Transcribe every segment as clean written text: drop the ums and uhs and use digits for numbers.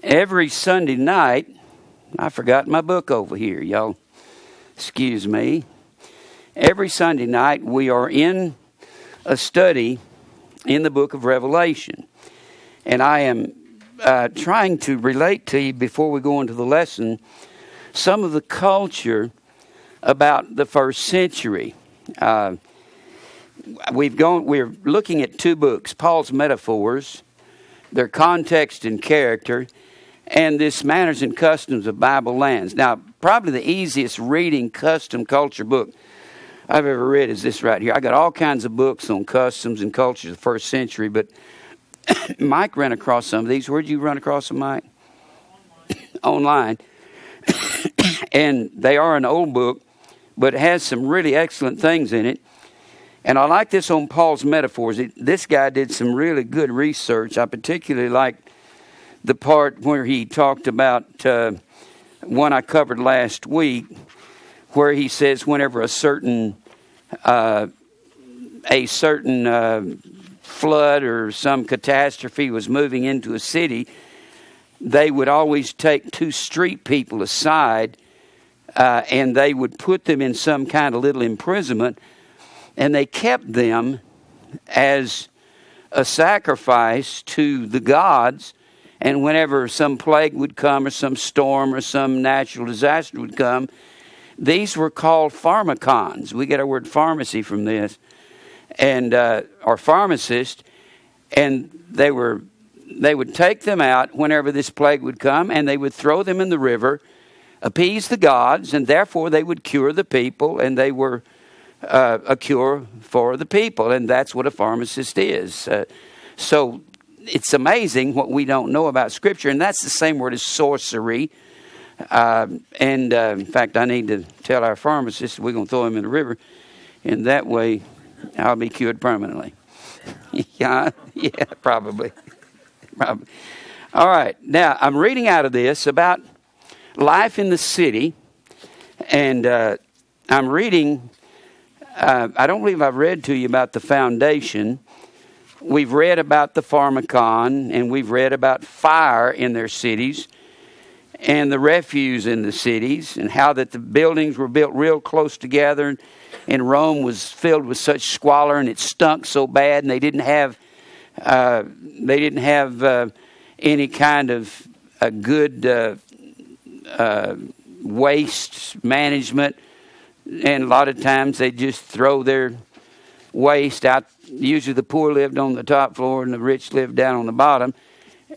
Every Sunday night, I forgot my book over here, y'all. Excuse me. Every Sunday night, we are in a study in the book of Revelation. And I am trying to relate to you, before we go into the lesson, some of the culture about the first century. We're looking at two books, Paul's Metaphors, their context and character, and this Manners and Customs of Bible Lands. Now, probably the easiest reading custom culture book I've ever read is this right here. I got all kinds of books on customs and culture of the first century, but Mike ran across some of these. Where'd you run across them, Mike? Online. And they are an old book, but it has some really excellent things in it. And I like this on Paul's Metaphors. This guy did some really good research. I particularly like the part where he talked about one I covered last week, where he says whenever a certain flood or some catastrophe was moving into a city, they would always take two street people aside and they would put them in some kind of little imprisonment, and they kept them as a sacrifice to the gods. And whenever some plague would come or some storm or some natural disaster would come, these were called pharmacons. We get our word pharmacy from this, and or pharmacist. And they would take them out whenever this plague would come, and they would throw them in the river, appease the gods, and therefore they would cure the people, and they were a cure for the people, and that's what a pharmacist is. So it's amazing what we don't know about Scripture, and that's the same word as sorcery. In fact, I need to tell our pharmacist we're going to throw him in the river, and that way I'll be cured permanently. Yeah, probably. All right, now I'm reading out of this about life in the city, and I'm reading, I don't believe I've read to you about the foundation. We've read about the pharmacon, and we've read about fire in their cities, and the refuse in the cities, and how that the buildings were built real close together, and Rome was filled with such squalor, and it stunk so bad, and they didn't have any kind of a good waste management, and a lot of times they just throw their waste out. Usually the poor lived on the top floor and the rich lived down on the bottom.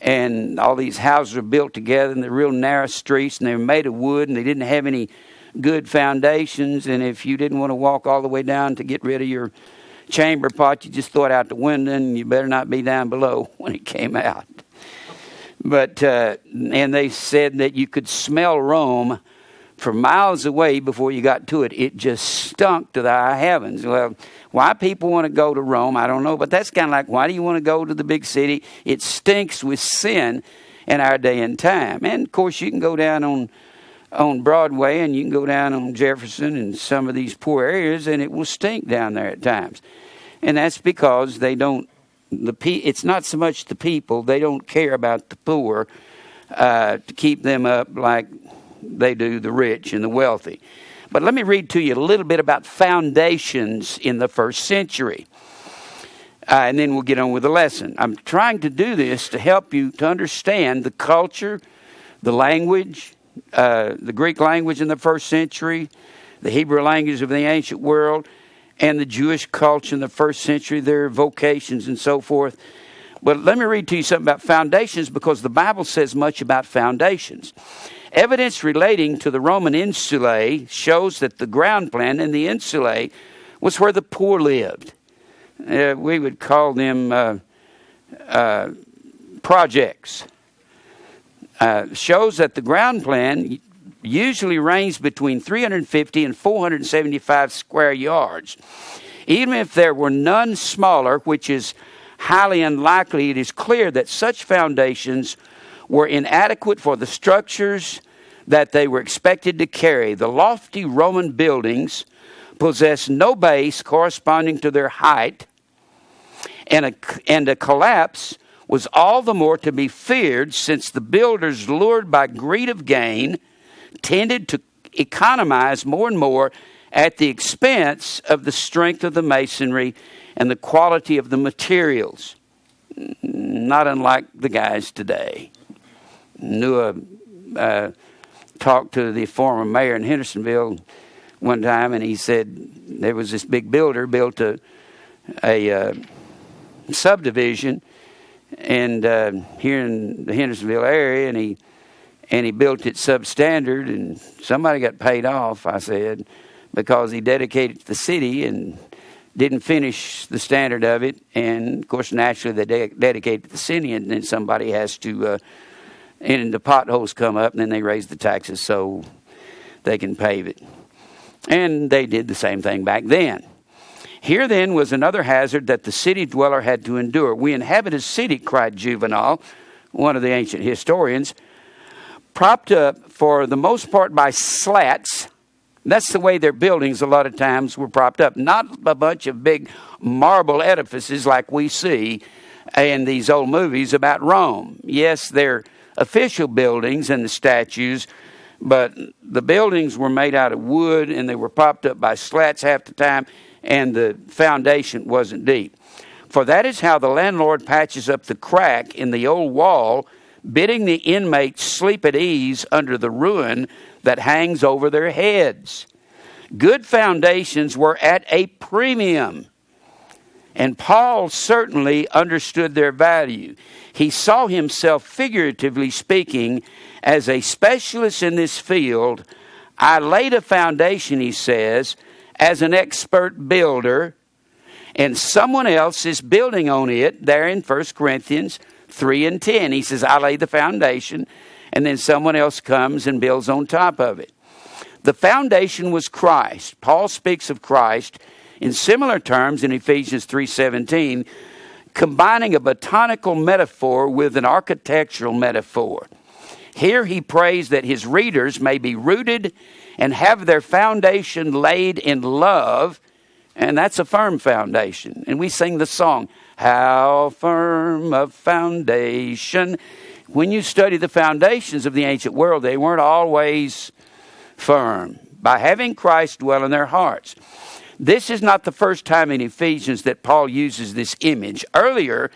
And all these houses are built together, and they're real narrow streets, and they're made of wood, and they didn't have any good foundations. And if you didn't want to walk all the way down to get rid of your chamber pot, you just throw it out the window, and you better not be down below when it came out. But and they said that you could smell Rome for miles away before you got to it. It just stunk to the high heavens. Well, why people want to go to Rome, I don't know. But that's kind of like, why do you want to go to the big city? It stinks with sin in our day and time. And, of course, you can go down on Broadway, and you can go down on Jefferson and some of these poor areas, and it will stink down there at times. And that's because they don't, it's not so much the people. They don't care about the poor to keep them up like they do the rich and the wealthy. But let me read to you a little bit about foundations in the first century. And then we'll get on with the lesson. I'm trying to do this to help you to understand the culture, the language, the Greek language in the first century, the Hebrew language of the ancient world, and the Jewish culture in the first century, their vocations and so forth. But let me read to you something about foundations, because the Bible says much about foundations. Evidence relating to the Roman insulae shows that the ground plan in the insulae was where the poor lived. We would call them projects. Shows that the ground plan usually ranged between 350 and 475 square yards. Even if there were none smaller, which is highly unlikely, it is clear that such foundations were inadequate for the structures that they were expected to carry. The lofty Roman buildings possessed no base corresponding to their height, and a collapse was all the more to be feared, since the builders, lured by greed of gain, tended to economize more and more at the expense of the strength of the masonry and the quality of the materials. Not unlike the guys today. Talked to the former mayor in Hendersonville one time, and he said there was this big builder built a subdivision and here in the Hendersonville area, and he built it substandard, and somebody got paid off, I said, because he dedicated to the city and didn't finish the standard of it. And of course, naturally, they dedicate to the city, and then somebody has to, and the potholes come up, and then they raise the taxes so they can pave it. And they did the same thing back then. Here then was another hazard that the city dweller had to endure. We inhabit a city, cried Juvenal, one of the ancient historians, propped up for the most part by slats. That's the way their buildings a lot of times were propped up. Not a bunch of big marble edifices like we see in these old movies about Rome. Yes, they're official buildings and the statues, but the buildings were made out of wood and they were propped up by slats half the time, and the foundation wasn't deep. For that is how the landlord patches up the crack in the old wall, bidding the inmates sleep at ease under the ruin that hangs over their heads. Good foundations were at a premium, and Paul certainly understood their value. He saw himself, figuratively speaking, as a specialist in this field. I laid a foundation, he says, as an expert builder, and someone else is building on it there in 1 Corinthians 3 and 10. He says, I lay the foundation, and then someone else comes and builds on top of it. The foundation was Christ. Paul speaks of Christ in similar terms in Ephesians 3:17, combining a botanical metaphor with an architectural metaphor. Here he prays that his readers may be rooted and have their foundation laid in love, and that's a firm foundation. And we sing the song, How Firm a Foundation. When you study the foundations of the ancient world, they weren't always firm. By having Christ dwell in their hearts. This is not the first time in Ephesians that Paul uses this image. Earlier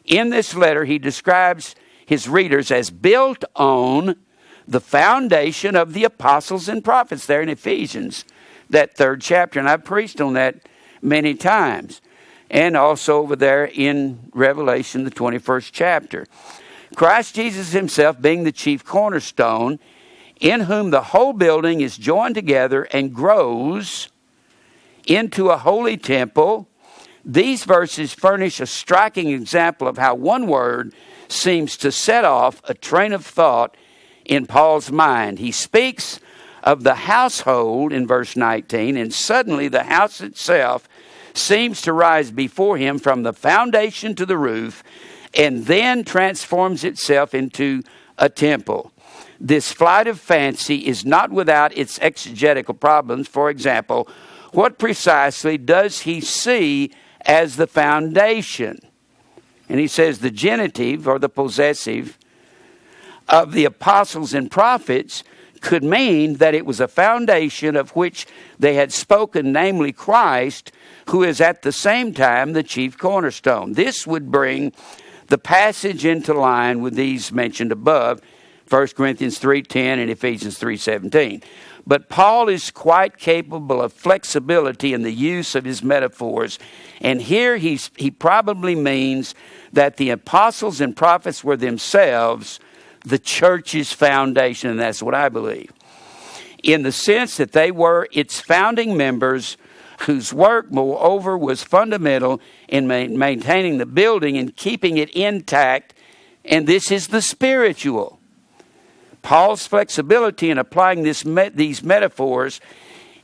in this letter, he describes his readers as built on the foundation of the apostles and prophets there in Ephesians, that 3rd chapter. And I've preached on that many times. And also over there in Revelation, the 21st chapter. Christ Jesus himself being the chief cornerstone, in whom the whole building is joined together and grows into a holy temple. These verses furnish a striking example of how one word seems to set off a train of thought in Paul's mind. He speaks of the household in verse 19, and suddenly the house itself seems to rise before him from the foundation to the roof, and then transforms itself into a temple. This flight of fancy is not without its exegetical problems. For example, what precisely does he see as the foundation? And he says the genitive or the possessive of the apostles and prophets could mean that it was a foundation of which they had spoken, namely Christ, who is at the same time the chief cornerstone. This would bring the passage into line with these mentioned above, 1 Corinthians 3:10 and Ephesians 3:17. But Paul is quite capable of flexibility in the use of his metaphors. And here he probably means that the apostles and prophets were themselves the church's foundation. And that's what I believe. In the sense that they were its founding members, whose work, moreover, was fundamental in maintaining the building and keeping it intact. And this is the spiritual. Paul's flexibility in applying these metaphors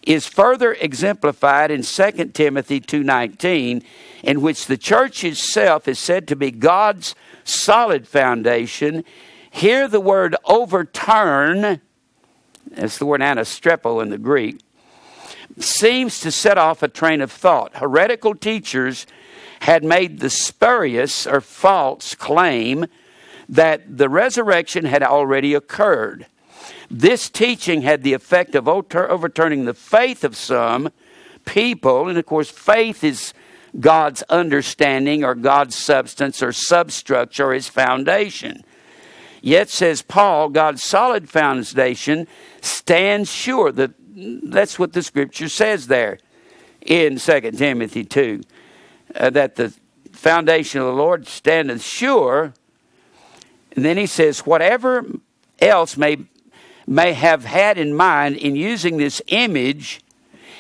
is further exemplified in 2 Timothy 2:19, in which the church itself is said to be God's solid foundation. Here the word overturn, that's the word anastrepo in the Greek, seems to set off a train of thought. Heretical teachers had made the spurious or false claim that the resurrection had already occurred. This teaching had the effect of overturning the faith of some people. And of course, faith is God's understanding or God's substance or substructure or his foundation. Yet, says Paul, God's solid foundation stands sure. That's what the scripture says there in 2 Timothy 2. That the foundation of the Lord standeth sure. And then he says, whatever else may have had in mind in using this image,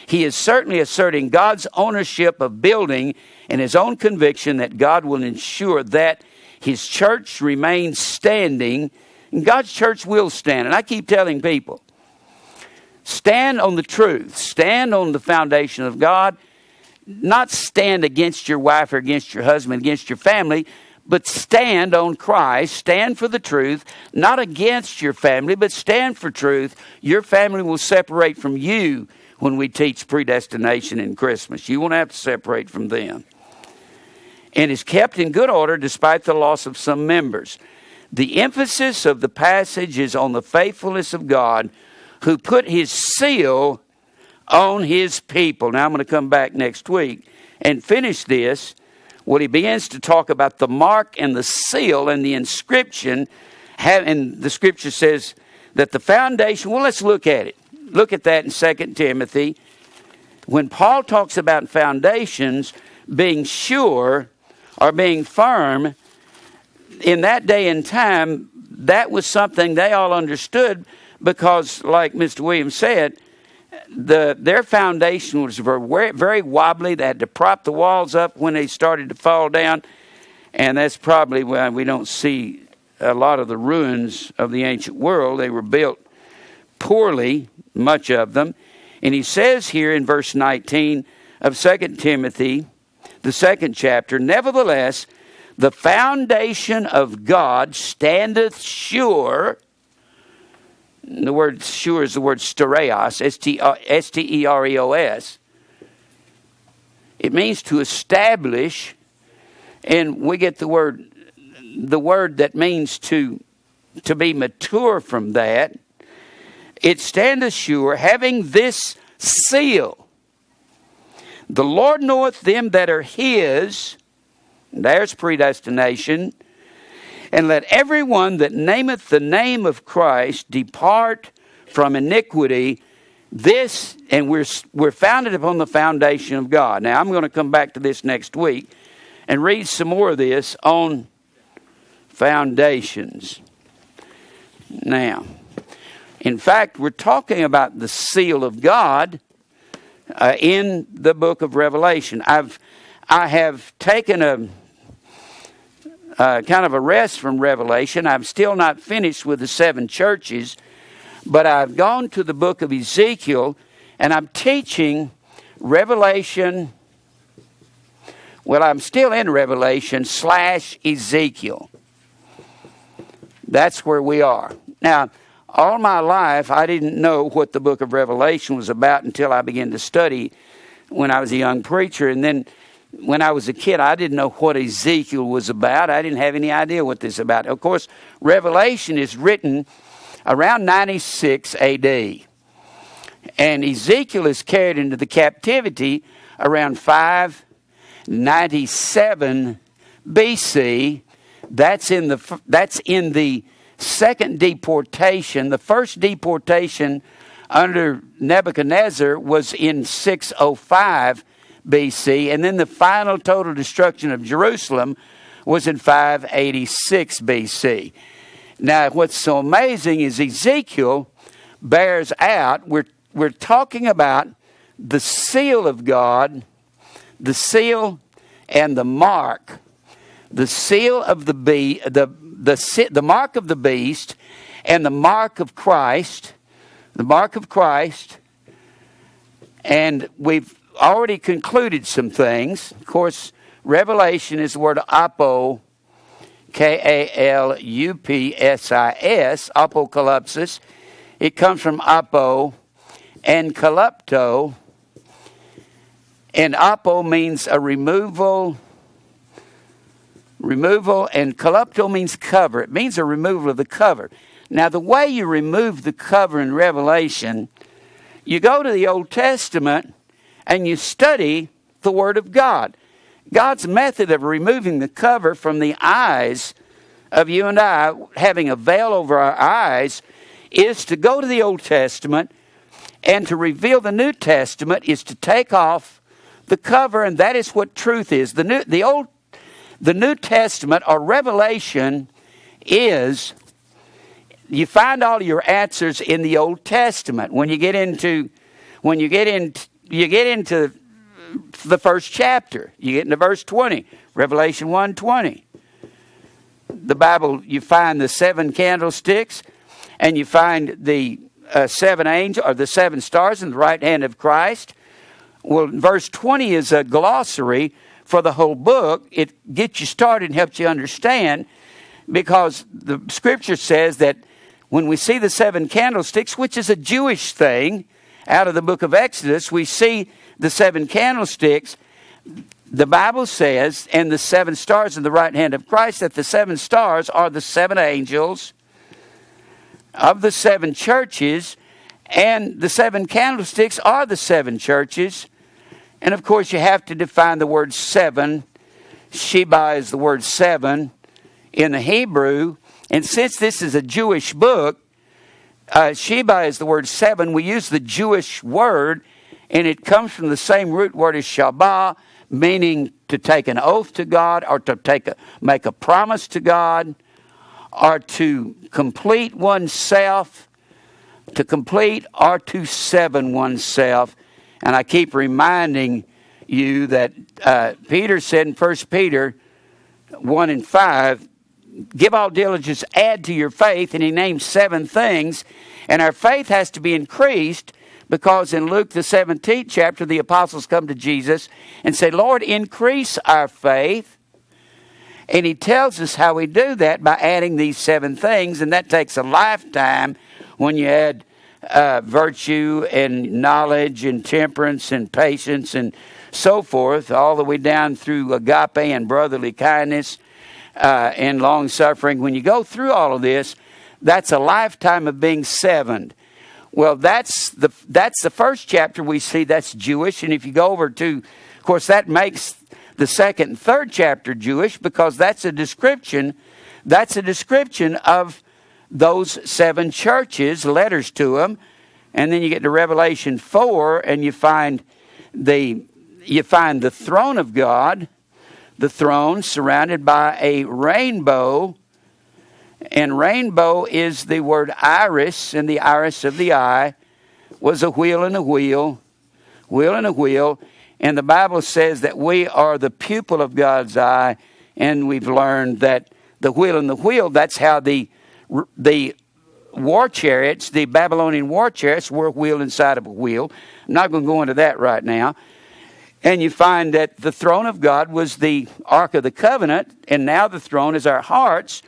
he is certainly asserting God's ownership of building and his own conviction that God will ensure that his church remains standing. And God's church will stand. And I keep telling people, stand on the truth. Stand on the foundation of God. Not stand against your wife or against your husband, against your family, but stand on Christ. Stand for the truth, not against your family, but stand for truth. Your family will separate from you when we teach predestination in Christmas. You won't have to separate from them. And is kept in good order despite the loss of some members. The emphasis of the passage is on the faithfulness of God, who put his seal on his people. Now I'm going to come back next week and finish this. Well, he begins to talk about the mark and the seal and the inscription. And the scripture says that the foundation, well, let's look at it. Look at that in 2 Timothy. When Paul talks about foundations being sure or being firm, in that day and time, that was something they all understood because, like Mr. Williams said, their foundation was very, very wobbly. They had to prop the walls up when they started to fall down. And that's probably why we don't see a lot of the ruins of the ancient world. They were built poorly, much of them. And he says here in verse 19 of 2 Timothy, the 2nd chapter, nevertheless, the foundation of God standeth sure. The word sure is the word stereos, S-T-E-R-E-O-S. It means to establish, and we get the word that means to be mature from that. It standeth sure, having this seal. The Lord knoweth them that are his. There's predestination. And let everyone that nameth the name of Christ depart from iniquity. This, and we're founded upon the foundation of God. Now, I'm going to come back to this next week and read some more of this on foundations. Now, in fact, we're talking about the seal of God in the book of Revelation. I have taken a kind of a rest from Revelation. I'm still not finished with the 7 churches, but I've gone to the book of Ezekiel, and I'm teaching Revelation. Well, I'm still in Revelation / Ezekiel. That's where we are. Now, all my life, I didn't know what the book of Revelation was about until I began to study when I was a young preacher. And then when I was a kid, I didn't know what Ezekiel was about. I didn't have any idea what this is about. Of course, Revelation is written around 96 A.D. And Ezekiel is carried into the captivity around 597 B.C. That's in the second deportation. The first deportation under Nebuchadnezzar was in 605 B.C. And then the final total destruction of Jerusalem was in 586 B.C. Now, what's so amazing is Ezekiel bears out, we're talking about the seal of God, the seal and the mark, the seal of the mark of the beast, and the mark of Christ, and we've already concluded some things. Of course, Revelation is the word apo, K-A-L-U-P-S-I-S, apocalypsis. It comes from apo and kalypto, And apo means a removal, and kalupto means cover. It means a removal of the cover. Now, the way you remove the cover in Revelation, you go to the Old Testament and you study the Word of God. God's method of removing the cover from the eyes of you and I, having a veil over our eyes, is to go to the Old Testament, and to reveal the New Testament is to take off the cover, and that is what truth is. The New Testament, or Revelation, is, you find all your answers in the Old Testament. You get into the first chapter, you get into verse 20, Revelation 1:20. The Bible, you find the 7 candlesticks, and you find the 7 angels, or the 7 stars in the right hand of Christ. Well, verse 20 is a glossary for the whole book. It gets you started and helps you understand, because the Scripture says that when we see the 7 candlesticks, which is a Jewish thing, out of the book of Exodus, we see the 7 candlesticks. The Bible says, and the 7 stars in the right hand of Christ, that the 7 stars are the 7 angels of the 7 churches, and the 7 candlesticks are the 7 churches. And of course, you have to define the word 7. Sheba is the word 7 in the Hebrew. And since this is a Jewish book, Sheba is the word 7. We use the Jewish word, and it comes from the same root word as Shabbat, meaning to take an oath to God, or to make a promise to God, or to complete oneself, to complete or to seven oneself. And I keep reminding you that Peter said in 1 Peter 1:5, give all diligence, add to your faith, and he names 7 things. And our faith has to be increased, because in Luke the 17th chapter, the apostles come to Jesus and say, Lord, increase our faith. And he tells us how we do that by adding these 7 things, and that takes a lifetime when you add virtue and knowledge and temperance and patience and so forth, all the way down through agape and brotherly kindness and long-suffering. When you go through all of this, that's a lifetime of being sevened. Well, that's the first chapter we see. That's Jewish. And if you go over to, of course, that makes the 2nd and 3rd chapter Jewish, because that's a description of those 7 churches, letters to them. And then you get to Revelation 4, and you find the throne of God, the throne surrounded by a rainbow. And rainbow is the word iris, and the iris of the eye was a wheel and a wheel, wheel and a wheel. And the Bible says that we are the pupil of God's eye, and we've learned that the wheel and the wheel, that's how the war chariots, the Babylonian war chariots, were a wheel inside of a wheel. I'm not going to go into that right now. And you find that the throne of God was the Ark of the Covenant, and now the throne is our hearts,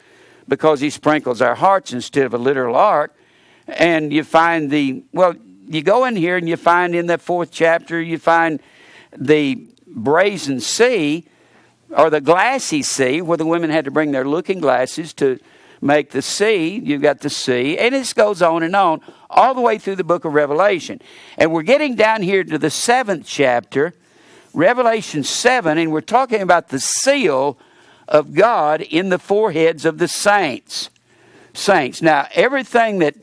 because he sprinkles our hearts instead of a literal ark. And you find you go in here and you find in the 4th chapter, you find the brazen sea, or the glassy sea, where the women had to bring their looking glasses to make the sea. You've got the sea, and this goes on and on, all the way through the book of Revelation. And we're getting down here to the 7th chapter, Revelation 7, and we're talking about the seal of God in the foreheads of the saints. Now, everything that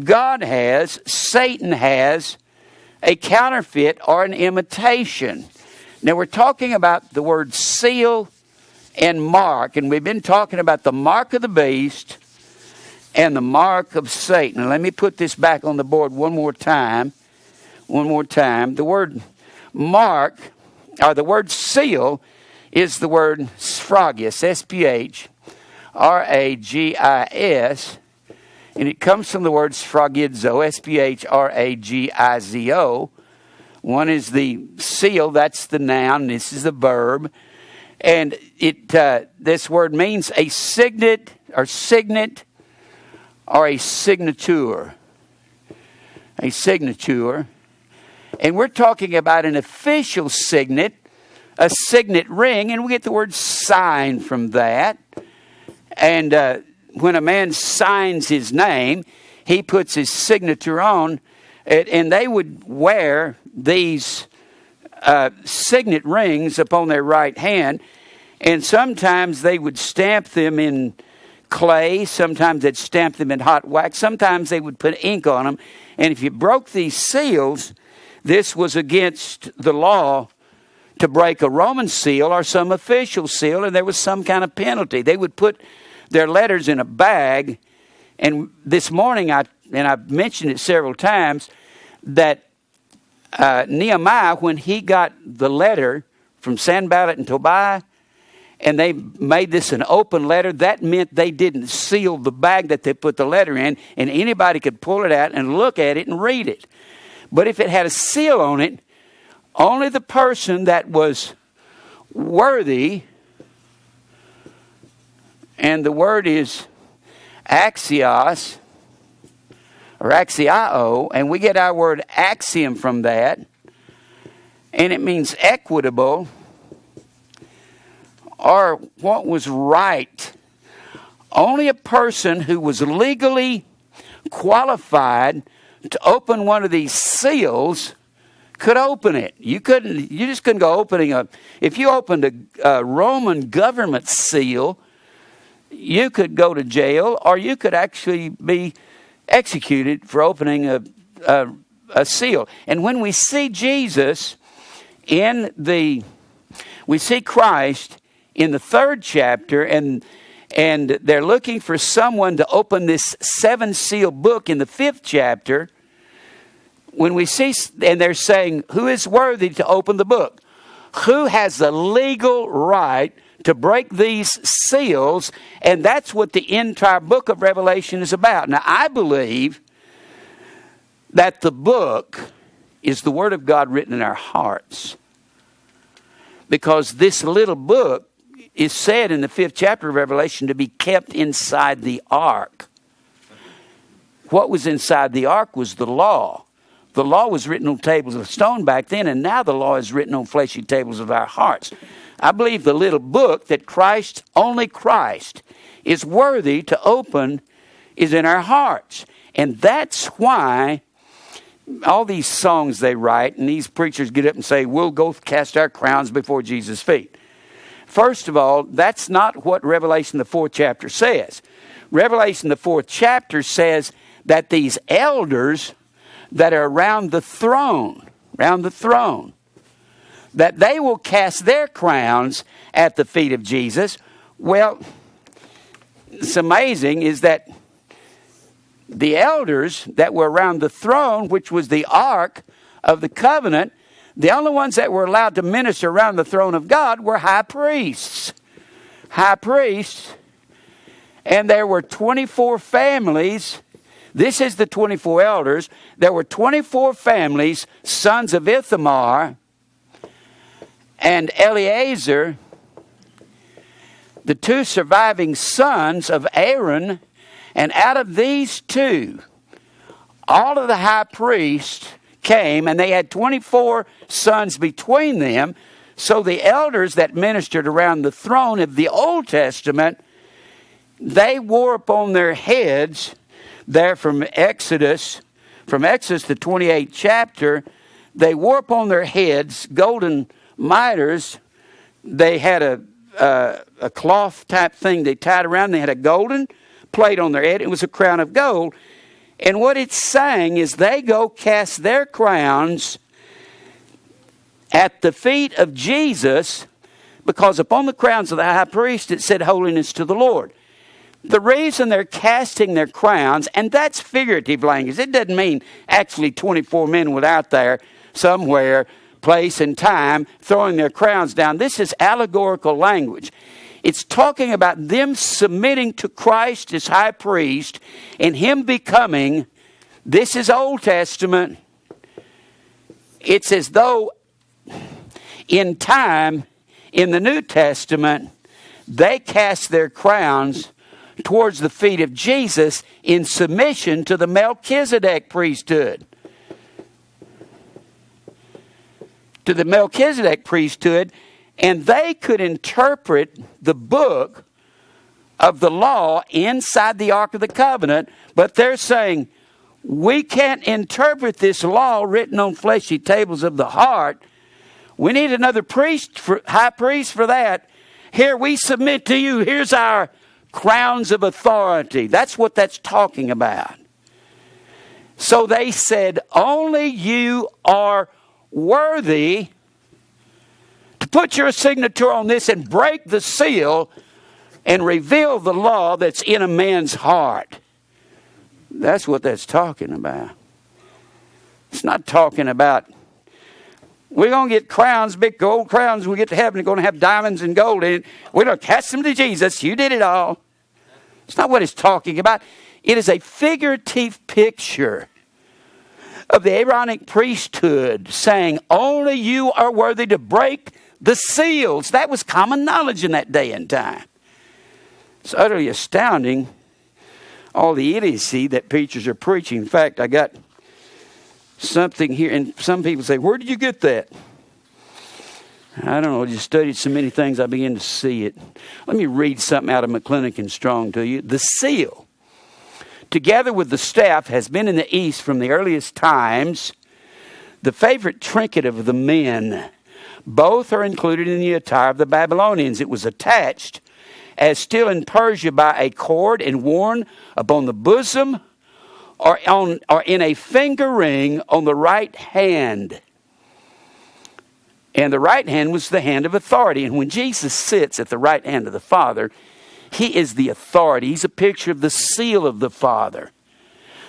God has, Satan has a counterfeit or an imitation. Now, we're talking about the word seal and mark, and we've been talking about the mark of the beast and the mark of Satan. Now, let me put this back on the board one more time. The word mark, or the word seal, is the word sphragius, S-P-H-R-A-G-I-S, and it comes from the word sphragizo, S-P-H-R-A-G-I-Z-O. One is the seal, that's the noun, this is the verb, and this word means a signet or a signature. A signature. And we're talking about an official signet, a signet ring, and we get the word sign from that. And when a man signs his name, he puts his signature on it, and they would wear these signet rings upon their right hand, and sometimes they would stamp them in clay, sometimes they'd stamp them in hot wax, sometimes they would put ink on them, and if you broke these seals, this was against the law to break a Roman seal or some official seal, and there was some kind of penalty. They would put their letters in a bag, and this morning, I've mentioned it several times, that Nehemiah, when he got the letter from Sanballat and Tobiah, and they made this an open letter, that meant they didn't seal the bag that they put the letter in, and anybody could pull it out and look at it and read it. But if it had a seal on it, only the person that was worthy, and the word is axios, or axiao, and we get our word axiom from that, and it means equitable, or what was right. Only a person who was legally qualified to open one of these seals could open it. You just couldn't go opening if you opened a Roman government seal, you could go to jail, or you could actually be executed for opening a seal. And when we see Jesus we see Christ in the 3rd chapter, and they're looking for someone to open this 7-seal book in the 5th chapter. When we see, and they're saying, who is worthy to open the book? Who has the legal right to break these seals? And that's what the entire book of Revelation is about. Now, I believe that the book is the Word of God written in our hearts, because this little book is said in the 5th chapter of Revelation to be kept inside the ark. What was inside the ark was the law. The law was written on tables of stone back then, and now the law is written on fleshy tables of our hearts. I believe the little book that only Christ is worthy to open is in our hearts. And that's why all these songs they write, and these preachers get up and say, we'll go cast our crowns before Jesus' feet. First of all, that's not what Revelation the 4th chapter says. Revelation the 4th chapter says that these elders that are around the throne, that they will cast their crowns at the feet of Jesus. Well, it's amazing is that the elders that were around the throne, which was the ark of the covenant, the only ones that were allowed to minister around the throne of God were high priests. High priests. And there were 24 families. This is the 24 elders. There were 24 families, sons of Ithamar and Eleazar, the 2 surviving sons of Aaron. And out of these 2, all of the high priests came, and they had 24 sons between them. So the elders that ministered around the throne of the Old Testament, they wore upon their heads, there from Exodus, the 28th chapter, they wore upon their heads golden mitres. They had a cloth type thing they tied around. They had a golden plate on their head. It was a crown of gold. And what it's saying is they go cast their crowns at the feet of Jesus, because upon the crowns of the high priest it said holiness to the Lord. The reason they're casting their crowns, and that's figurative language. It doesn't mean actually 24 men were out there somewhere, place and time, throwing their crowns down. This is allegorical language. It's talking about them submitting to Christ as high priest and him becoming, this is Old Testament. It's as though in time, in the New Testament, they cast their crowns towards the feet of Jesus in submission to the Melchizedek priesthood. to the Melchizedek priesthood, and they could interpret the book of the law inside the Ark of the Covenant, but they're saying, we can't interpret this law written on fleshy tables of the heart. We need another high priest for that. Here, we submit to you. Here's our crowns of authority. That's what that's talking about. So they said, only you are worthy to put your signature on this and break the seal and reveal the law that's in a man's heart. That's what that's talking about. It's not talking about, we're going to get crowns, big gold crowns, when we get to heaven. We're going to have diamonds and gold in it. We're going to cast them to Jesus. You did it all. It's not what it's talking about. It is a figurative picture of the Aaronic priesthood saying, only you are worthy to break the seals. That was common knowledge in that day and time. It's utterly astounding, all the idiocy that preachers are preaching. In fact, I got something here, and some people say, where did you get that? I don't know, I just studied so many things I began to see it. Let me read something out of McClintock and Strong to you. The seal, together with the staff, has been in the East from the earliest times the favorite trinket of the men. Both are included in the attire of the Babylonians. It was attached as still in Persia by a cord and worn upon the bosom or in a finger ring on the right hand. And the right hand was the hand of authority. And when Jesus sits at the right hand of the Father, he is the authority. He's a picture of the seal of the Father.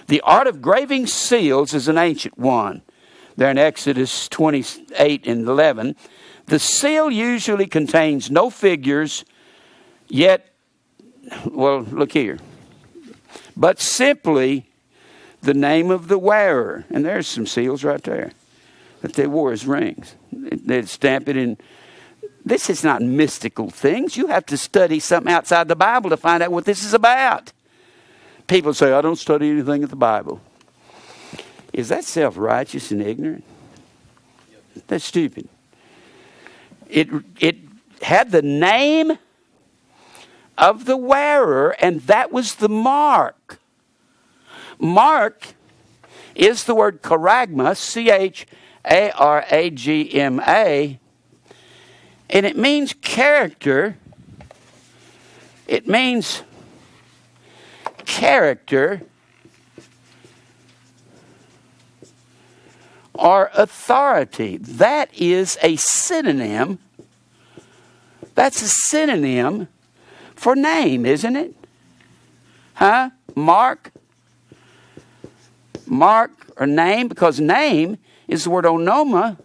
The art of graving seals is an ancient one. There in Exodus 28 and 11. The seal usually contains no figures, yet, well, look here, but simply the name of the wearer. And there's some seals right there that they wore as rings. They'd stamp it in. This is not mystical things. You have to study something outside the Bible to find out what this is about. People say, I don't study anything in the Bible. Is that self-righteous and ignorant? That's stupid. It had the name of the wearer, and that was the mark. Mark is the word charagma, C-H-A-R-A-G-M-A, and it means character. It means character or authority. That is a synonym. That's a synonym for name, isn't it? Huh? Mark or name, because name is the word onoma,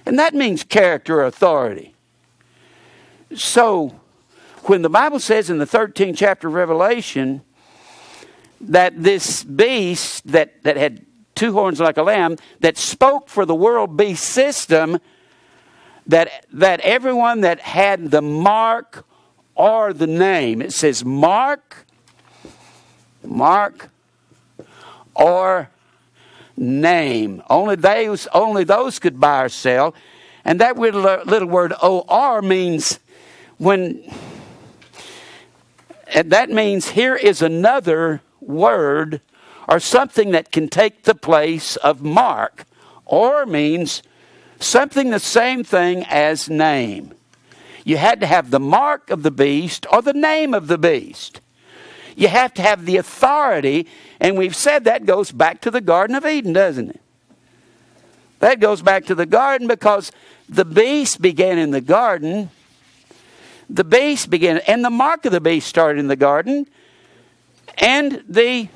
and that means character or authority. So, when the Bible says in the 13th chapter of Revelation that this beast that had two horns like a lamb, that spoke for the world beast system, that everyone that had the mark or the name, it says mark or name. Only those could buy or sell. And that little word O-R means that means here is another word or something that can take the place of mark. Or means something the same thing as name. You had to have the mark of the beast or the name of the beast. You have to have the authority, and we've said that goes back to the Garden of Eden, doesn't it? That goes back to the garden because the beast began in the garden. The beast began, and the mark of the beast started in the garden, and the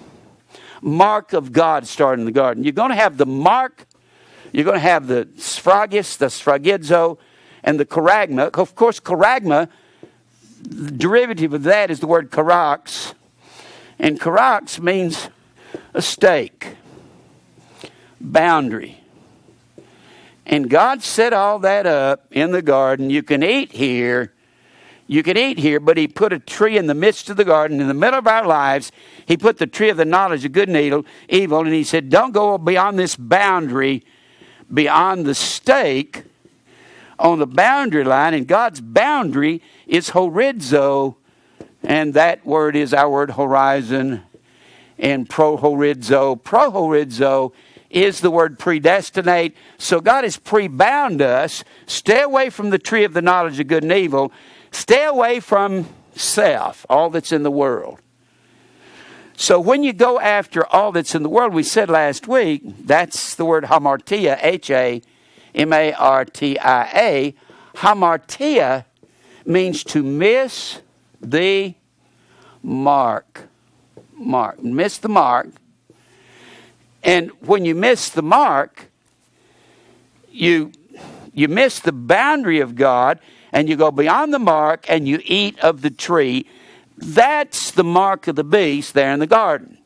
mark of God started in the garden. You're going to have the mark, you're going to have the sphragus, the sphragizo, and the charagma. Of course, charagma, the derivative of that is the word karax. And karax means a stake, boundary. And God set all that up in the garden. You can eat here, but he put a tree in the midst of the garden, in the middle of our lives. He put the tree of the knowledge of good and evil, and he said, don't go beyond this boundary, beyond the stake on the boundary line, and God's boundary is horizo, and that word is our word horizon, and prohorizo. Prohorizo is the word predestinate. So God has pre-bound us. Stay away from the tree of the knowledge of good and evil. Stay away from self, all that's in the world. So when you go after all that's in the world, we said last week, that's the word hamartia, Hamartia. Hamartia means to miss the mark. Miss the mark. And when you miss the mark, you miss the boundary of God, and you go beyond the mark and you eat of the tree. That's the mark of the beast there in the garden.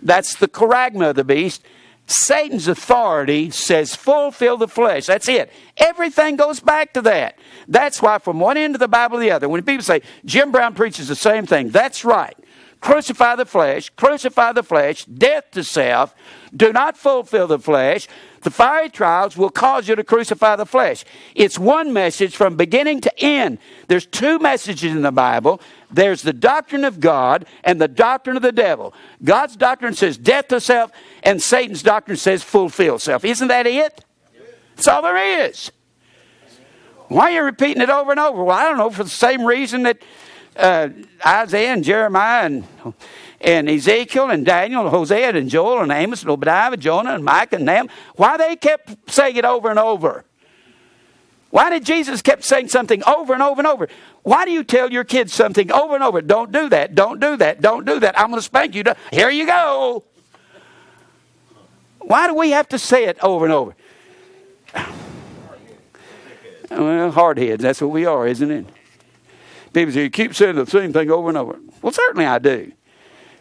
That's the charagma of the beast. Satan's authority says fulfill the flesh. That's it. Everything goes back to that. That's why from one end of the Bible to the other, when people say, Jim Brown preaches the same thing, that's right. Crucify the flesh, death to self. Do not fulfill the flesh. The fiery trials will cause you to crucify the flesh. It's one message from beginning to end. There's two messages in the Bible. There's the doctrine of God and the doctrine of the devil. God's doctrine says death to self, and Satan's doctrine says fulfill self. Isn't that it? That's all there is. Why are you repeating it over and over? Well, I don't know, for the same reason that Isaiah and Jeremiah and Ezekiel and Daniel and Hosea and Joel and Amos and Obadiah and Jonah and Micah and Nahum. Why they kept saying it over and over? Why did Jesus kept saying something over and over and over? Why do you tell your kids something over and over? Don't do that, don't do that, don't do that. I'm going to spank you. Here you go. Why do we have to say it over and over? Well, hardheads, that's what we are, isn't it? People say, you keep saying the same thing over and over. Well, certainly I do.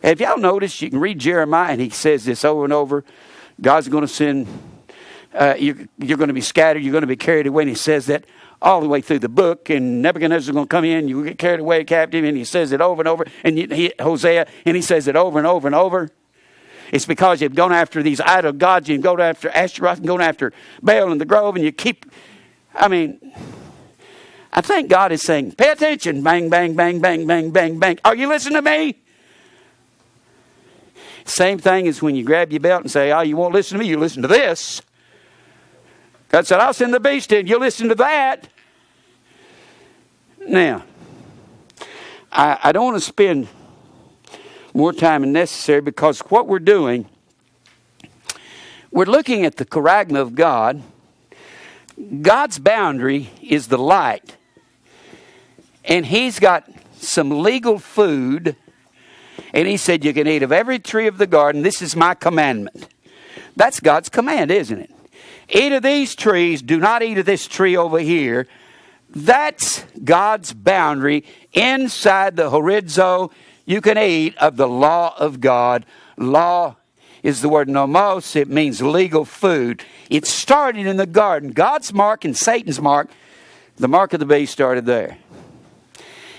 Have y'all noticed, you can read Jeremiah and he says this over and over. God's going to send, you're going to be scattered, you're going to be carried away. And he says that all the way through the book. And Nebuchadnezzar's going to come in, you get carried away captive. And he says it over and over. And Hosea, and he says it over and over and over. It's because you've gone after these idol gods. You've gone after Ashtaroth and gone after Baal in the grove. And you keep, I think God is saying, pay attention. Bang, bang, bang, bang, bang, bang, bang. Are you listening to me? Same thing as when you grab your belt and say, oh, you won't listen to me, you listen to this. God said, I'll send the beast in, you listen to that. Now, I don't want to spend more time than necessary, because what we're doing, we're looking at the charagma of God. God's boundary is the light. And he's got some legal food. And he said, you can eat of every tree of the garden. This is my commandment. That's God's command, isn't it? Eat of these trees. Do not eat of this tree over here. That's God's boundary. Inside the horizo, you can eat of the law of God. Law is the word nomos. It means legal food. It started in the garden. God's mark and Satan's mark, the mark of the beast, started there.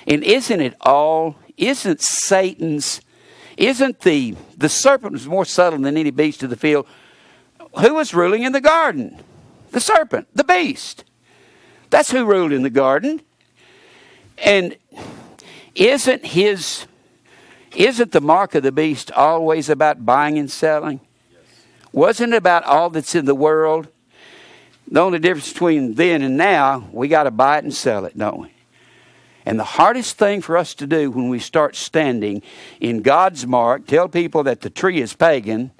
And isn't it all, isn't Satan's, isn't the serpent was more subtle than any beast of the field. Who was ruling in the garden? The serpent, the beast. That's who ruled in the garden. And isn't the mark of the beast always about buying and selling? Yes. Wasn't it about all that's in the world? The only difference between then and now, we got to buy it and sell it, don't we? And the hardest thing for us to do when we start standing in God's mark, tell people that the tree is pagan,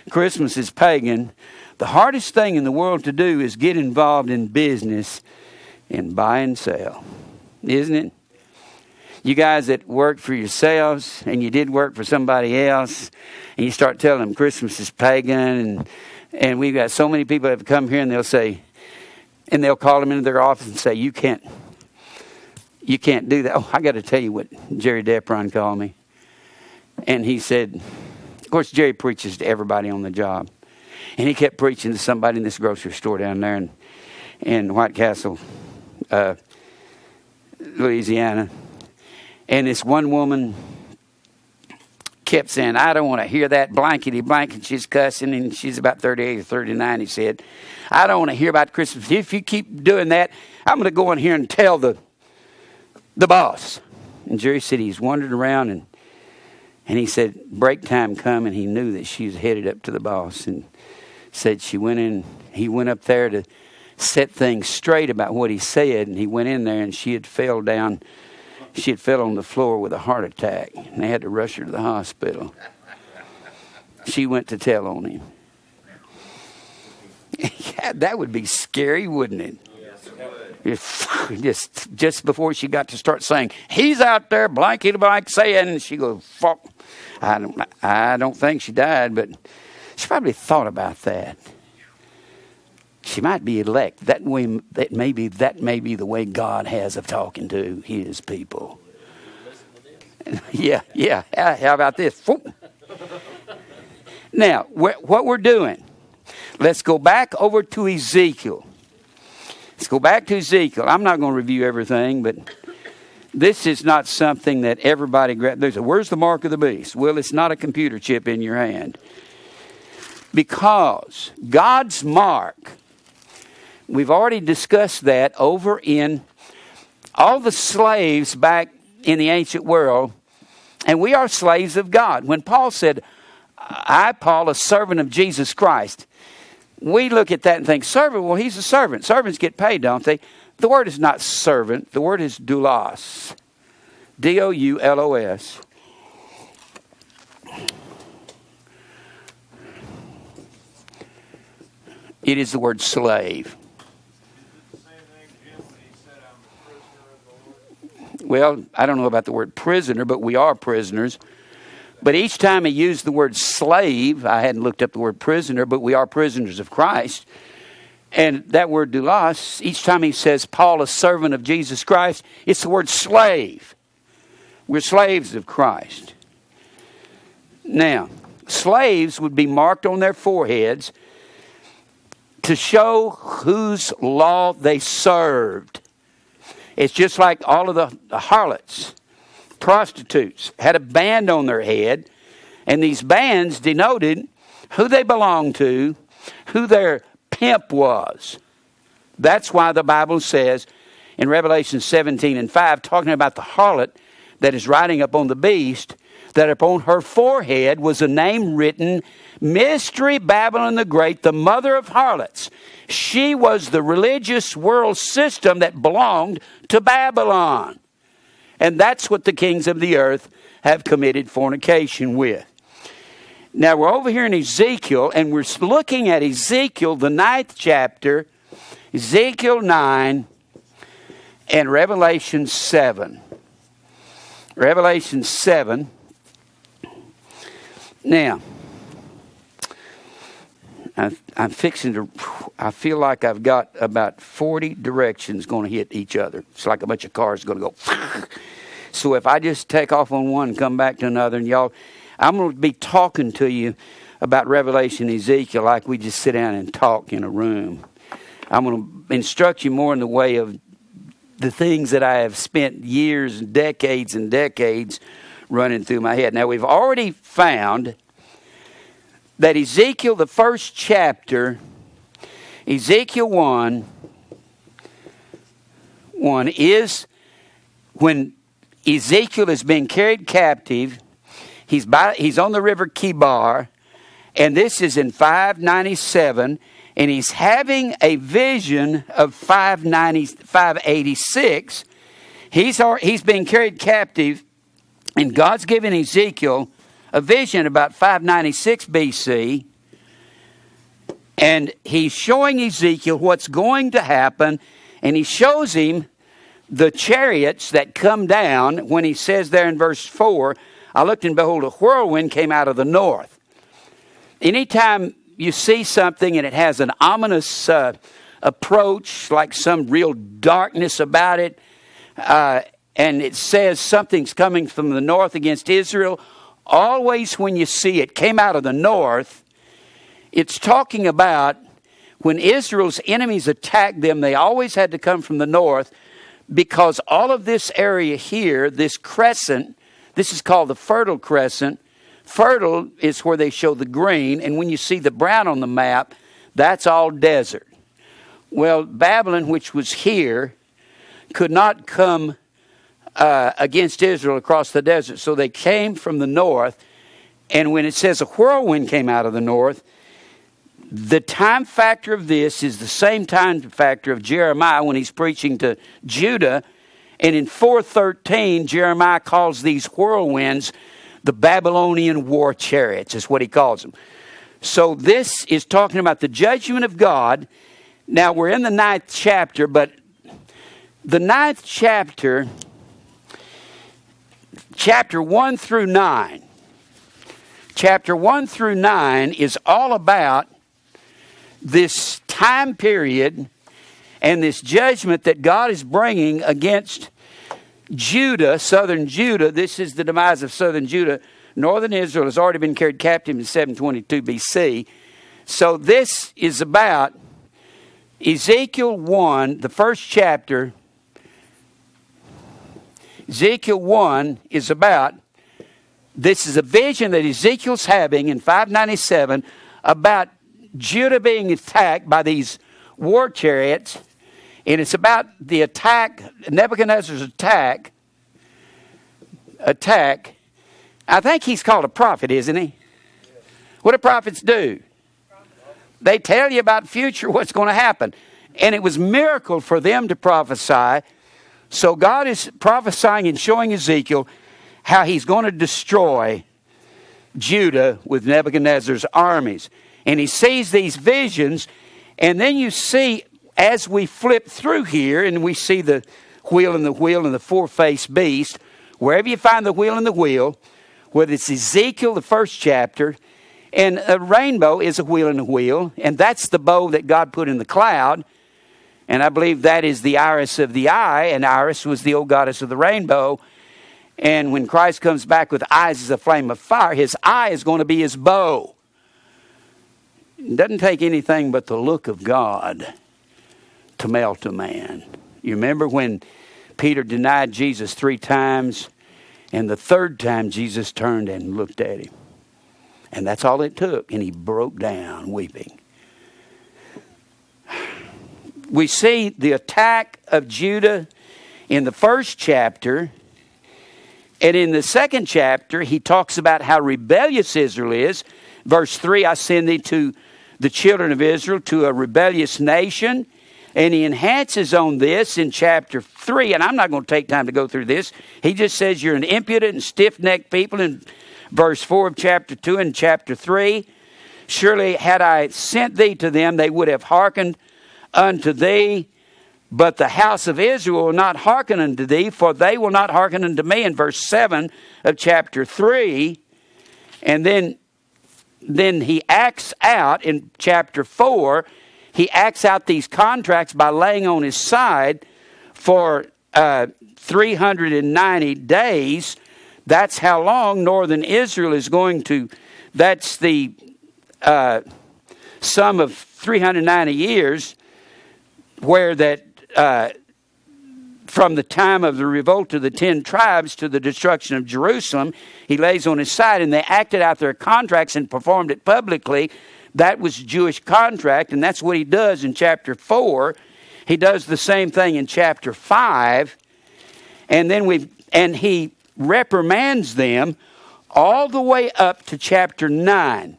Christmas is pagan. The hardest thing in the world to do is get involved in business and buy and sell, isn't it? You guys that work for yourselves and you did work for somebody else, and you start telling them Christmas is pagan, and we've got so many people that have come here and they'll say, and they'll call them into their office and say, you can't do that. Oh, I got to tell you what Jerry Depron called me. And he said, of course, Jerry preaches to everybody on the job. And he kept preaching to somebody in this grocery store down there in White Castle, Louisiana. And this one woman kept saying, I don't want to hear that blankety blank. And she's cussing, and she's about 38 or 39, he said. I don't want to hear about Christmas. If you keep doing that, I'm going to go in here and tell the boss. And Jerry said he's wandered around, and he said break time come, and he knew that she was headed up to the boss. And said he went up there to set things straight about what he said. And he went in there, and she had fell on the floor with a heart attack. And they had to rush her to the hospital. She went to tell on him. Yeah, that would be scary, wouldn't it? Yes, it would. Just before she got to start saying, he's out there blankety blank saying, and she goes, fuck. I don't think she died, but she probably thought about that. She might be elect. That may be the way God has of talking to his people. Yeah. How about this? Now, what we're doing, let's go back over to Ezekiel. I'm not going to review everything, but this is not something that everybody grabs. Where's the mark of the beast? Well, it's not a computer chip in your hand. Because God's mark, we've already discussed that over in all the slaves back in the ancient world, and we are slaves of God. When Paul said, I, Paul, a servant of Jesus Christ, we look at that and think, servant, well, he's a servant. Servants get paid, don't they? The word is not servant. The word is doulos. D-O-U-L-O-S. It is the word slave. Well, I don't know about the word prisoner, but we are prisoners. But each time he used the word slave, I hadn't looked up the word prisoner, but we are prisoners of Christ. And that word doulos, each time he says, Paul, a servant of Jesus Christ, it's the word slave. We're slaves of Christ. Now, slaves would be marked on their foreheads to show whose law they served. It's just like all of the harlots, prostitutes, had a band on their head, and these bands denoted who they belonged to, who their pimp was. That's why the Bible says in Revelation 17:5, talking about the harlot that is riding up on the beast, that upon her forehead was a name written, Mystery Babylon the Great, the mother of harlots. She was the religious world system that belonged to Babylon. And that's what the kings of the earth have committed fornication with. Now we're over here in Ezekiel, and we're looking at Ezekiel, the 9th chapter, Ezekiel 9, and Revelation 7. Revelation 7. Now, I'm fixing to, I feel like I've got about 40 directions going to hit each other. It's like a bunch of cars going to go. So if I just take off on one and come back to another, and y'all, I'm going to be talking to you about Revelation and Ezekiel like we just sit down and talk in a room. I'm going to instruct you more in the way of the things that I have spent years and decades running through my head. Now, we've already found that Ezekiel, the 1st chapter, Ezekiel 1 is when Ezekiel is being carried captive. He's on the river Kibar, and this is in 597, and he's having a vision of 586. He's being carried captive, and God's given Ezekiel a vision about 596 BC, and he's showing Ezekiel what's going to happen, and he shows him the chariots that come down when he says there in verse 4, I looked and behold, a whirlwind came out of the north. Anytime you see something and it has an ominous approach, like some real darkness about it, and it says something's coming from the north against Israel, always when you see it came out of the north, it's talking about when Israel's enemies attacked them, they always had to come from the north, because all of this area here, this crescent, this is called the Fertile Crescent, Fertile is where they show the green, and when you see the brown on the map, that's all desert. Well, Babylon, which was here, could not come against Israel across the desert. So they came from the north, and when it says a whirlwind came out of the north, the time factor of this is the same time factor of Jeremiah when he's preaching to Judah. And in 4:13, Jeremiah calls these whirlwinds the Babylonian war chariots, is what he calls them. So this is talking about the judgment of God. Now we're in the 9th chapter, but the 9th chapter, chapter 1 through 9, chapter 1 through 9 is all about this time period and this judgment that God is bringing against Judah, southern Judah. This is the demise of southern Judah. Northern Israel has already been carried captive in 722 BC. So this is about Ezekiel 1, the first chapter. Ezekiel 1 is about, this is a vision that Ezekiel's having in 597 about Judah being attacked by these war chariots. And it's about the attack, Nebuchadnezzar's attack. I think he's called a prophet, isn't he? What do prophets do? They tell you about future, what's going to happen. And it was a miracle for them to prophesy. So God is prophesying and showing Ezekiel how he's going to destroy Judah with Nebuchadnezzar's armies. And he sees these visions, and then you see, as we flip through here, and we see the wheel and the four-faced beast, wherever you find the wheel and the wheel, whether it's Ezekiel, the first chapter, and a rainbow is a wheel and a wheel, and that's the bow that God put in the cloud, and I believe that is the iris of the eye, and Iris was the old goddess of the rainbow, and when Christ comes back with eyes as a flame of fire, his eye is going to be his bow. It doesn't take anything but the look of God to melt a man. You remember when Peter denied Jesus 3 times, and the 3rd time Jesus turned and looked at him. And that's all it took, and he broke down weeping. We see the attack of Judah in the first chapter, and in the 2nd chapter, he talks about how rebellious Israel is. Verse 3, I send thee to the children of Israel, to a rebellious nation. And he enhances on this in chapter 3, and I'm not going to take time to go through this. He just says you're an impudent and stiff-necked people in verse 4 of chapter 2 and chapter 3. Surely had I sent thee to them, they would have hearkened unto thee. But the house of Israel will not hearken unto thee, for they will not hearken unto me, in verse 7 of chapter 3. And then he acts out in chapter 4. He acts out these contracts by laying on his side for 390 days. That's how long northern Israel is going to, that's the sum of 390 years, where that from the time of the revolt of the 10 tribes to the destruction of Jerusalem, he lays on his side, and they acted out their contracts and performed it publicly. That was Jewish contract, and that's what he does in chapter 4. He does the same thing in chapter 5, and he reprimands them all the way up to chapter 9.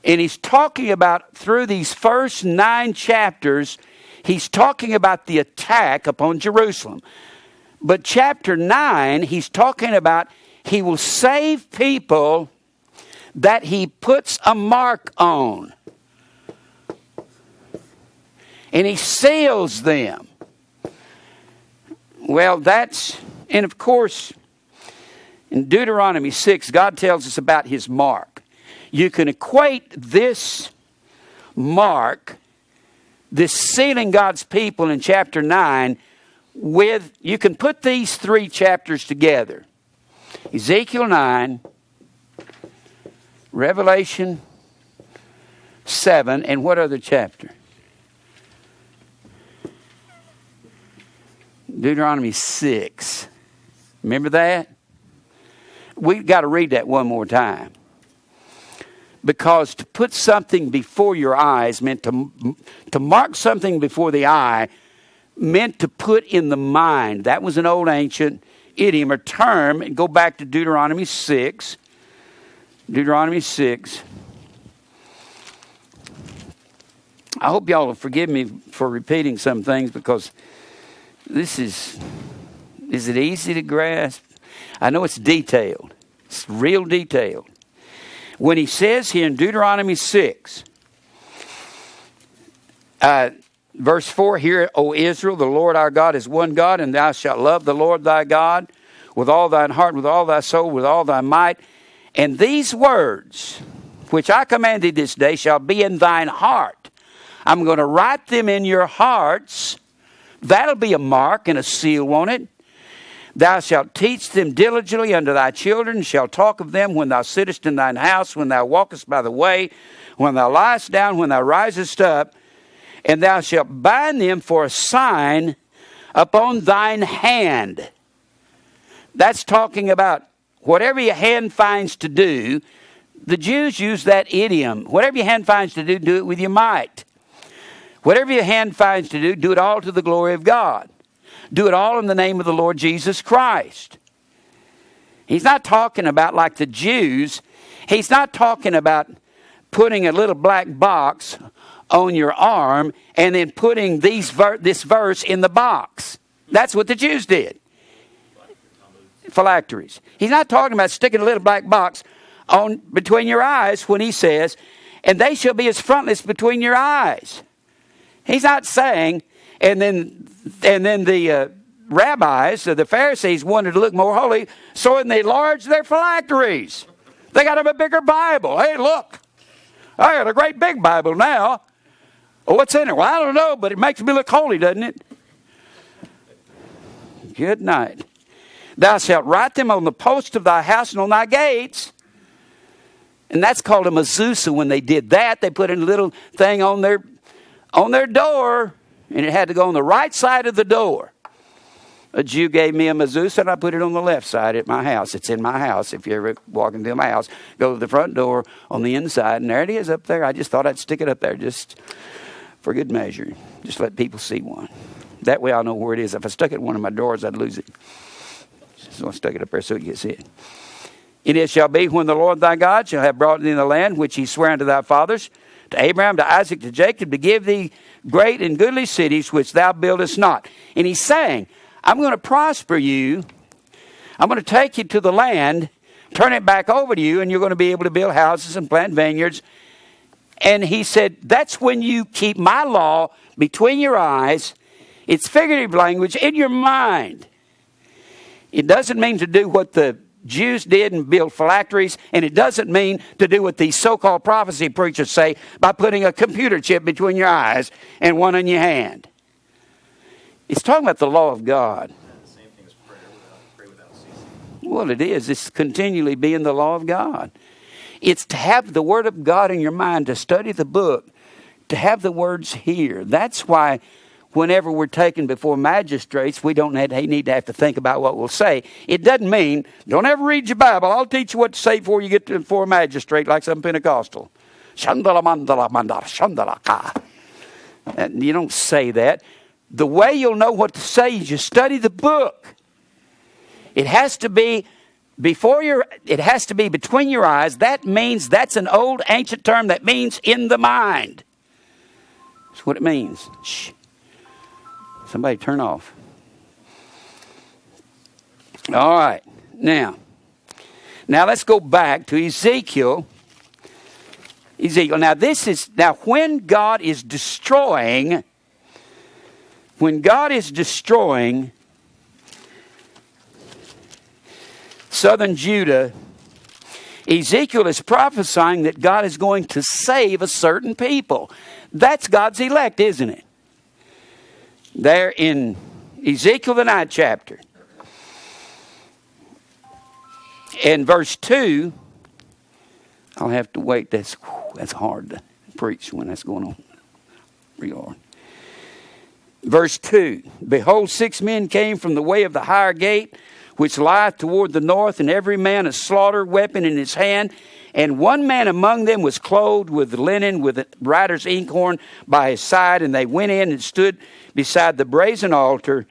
And he's talking about, through these first 9 chapters, he's talking about the attack upon Jerusalem. But chapter 9, he's talking about he will save people that he puts a mark on. And he seals them. Well, and of course, in Deuteronomy 6, God tells us about his mark. You can equate this mark, this sealing God's people in chapter 9, with, you can put these 3 chapters together. Ezekiel 9, Revelation 7, and what other chapter? Deuteronomy 6. Remember that? we've got to read that one more time. Because to put something before your eyes meant to mark something before the eye meant to put in the mind. That was an old ancient idiom or term. Go back to Deuteronomy 6. Deuteronomy 6. I hope y'all will forgive me for repeating some things because this is it easy to grasp? I know it's detailed. It's real detailed. When he says here in Deuteronomy 6, verse 4, "Hear, O Israel, the Lord our God is one God, and thou shalt love the Lord thy God with all thine heart, with all thy soul, with all thy might. And these words, which I command thee this day, shall be in thine heart. I'm going to write them in your hearts." That'll be a mark and a seal, won't it? "Thou shalt teach them diligently unto thy children, shalt talk of them when thou sittest in thine house, when thou walkest by the way, when thou liest down, when thou risest up. And thou shalt bind them for a sign upon thine hand." That's talking about whatever your hand finds to do. The Jews use that idiom. Whatever your hand finds to do it with your might. Whatever your hand finds to do it all to the glory of God. Do it all in the name of the Lord Jesus Christ. He's not talking about like the Jews. He's not talking about putting a little black box on your arm and then putting this verse in the box. That's what the Jews did. Phylacteries. He's not talking about sticking a little black box on between your eyes when he says, "And they shall be as frontlets between your eyes." He's not saying, and then the rabbis, the Pharisees, wanted to look more holy, so they enlarged their phylacteries. They got them a bigger Bible. Hey, look, I got a great big Bible now. Oh, what's in it? Well, I don't know, but it makes me look holy, doesn't it? Good night. "Thou shalt write them on the posts of thy house and on thy gates." And that's called a mezuzah. When they did that, they put a little thing on their door, and it had to go on the right side of the door. A Jew gave me a mezuzah, and I put it on the left side at my house. It's in my house. If you ever walk into my house, go to the front door on the inside, and there it is up there. I just thought I'd stick it up there just for good measure. Just let people see one. That way I'll know where it is. If I stuck it in one of my drawers, I'd lose it. So I stuck it up there so you can see it. "And it shall be when the Lord thy God shall have brought thee in the land which he sware unto thy fathers, to Abraham, to Isaac, to Jacob, to give thee great and goodly cities which thou buildest not." And he's saying, I'm going to prosper you. I'm going to take you to the land, turn it back over to you, and you're going to be able to build houses and plant vineyards. And he said, that's when you keep my law between your eyes. It's figurative language in your mind. It doesn't mean to do what the Jews did and build phylacteries, and it doesn't mean to do what these so-called prophecy preachers say by putting a computer chip between your eyes and one in your hand. It's talking about the law of God. The same thing as pray without ceasing. Well, it is. It's continually being the law of God. It's to have the Word of God in your mind, to study the book, to have the words here. That's why whenever we're taken before magistrates, we don't need to have to think about what we'll say. It doesn't mean, don't ever read your Bible. I'll teach you what to say before you get before a magistrate, like some Pentecostal. And you don't say that. The way you'll know what to say is you study the book. It has to be between your eyes. That means, that's an old ancient term that means in the mind. That's what it means. Shh. Somebody turn off. All right. Now let's go back to Ezekiel. Now when God is destroying southern Judah, Ezekiel is prophesying that God is going to save a certain people. That's God's elect, isn't it? There in Ezekiel, the 9th chapter. In verse 2, I'll have to wait. That's hard to preach when that's going on. Real hard. Verse 2, behold, 6 men came from the way of the higher gate, which lieth toward the north, and every man a slaughter weapon in his hand. And one man among them was clothed with linen, with a writer's inkhorn by his side. And they went in and stood beside the brazen altar.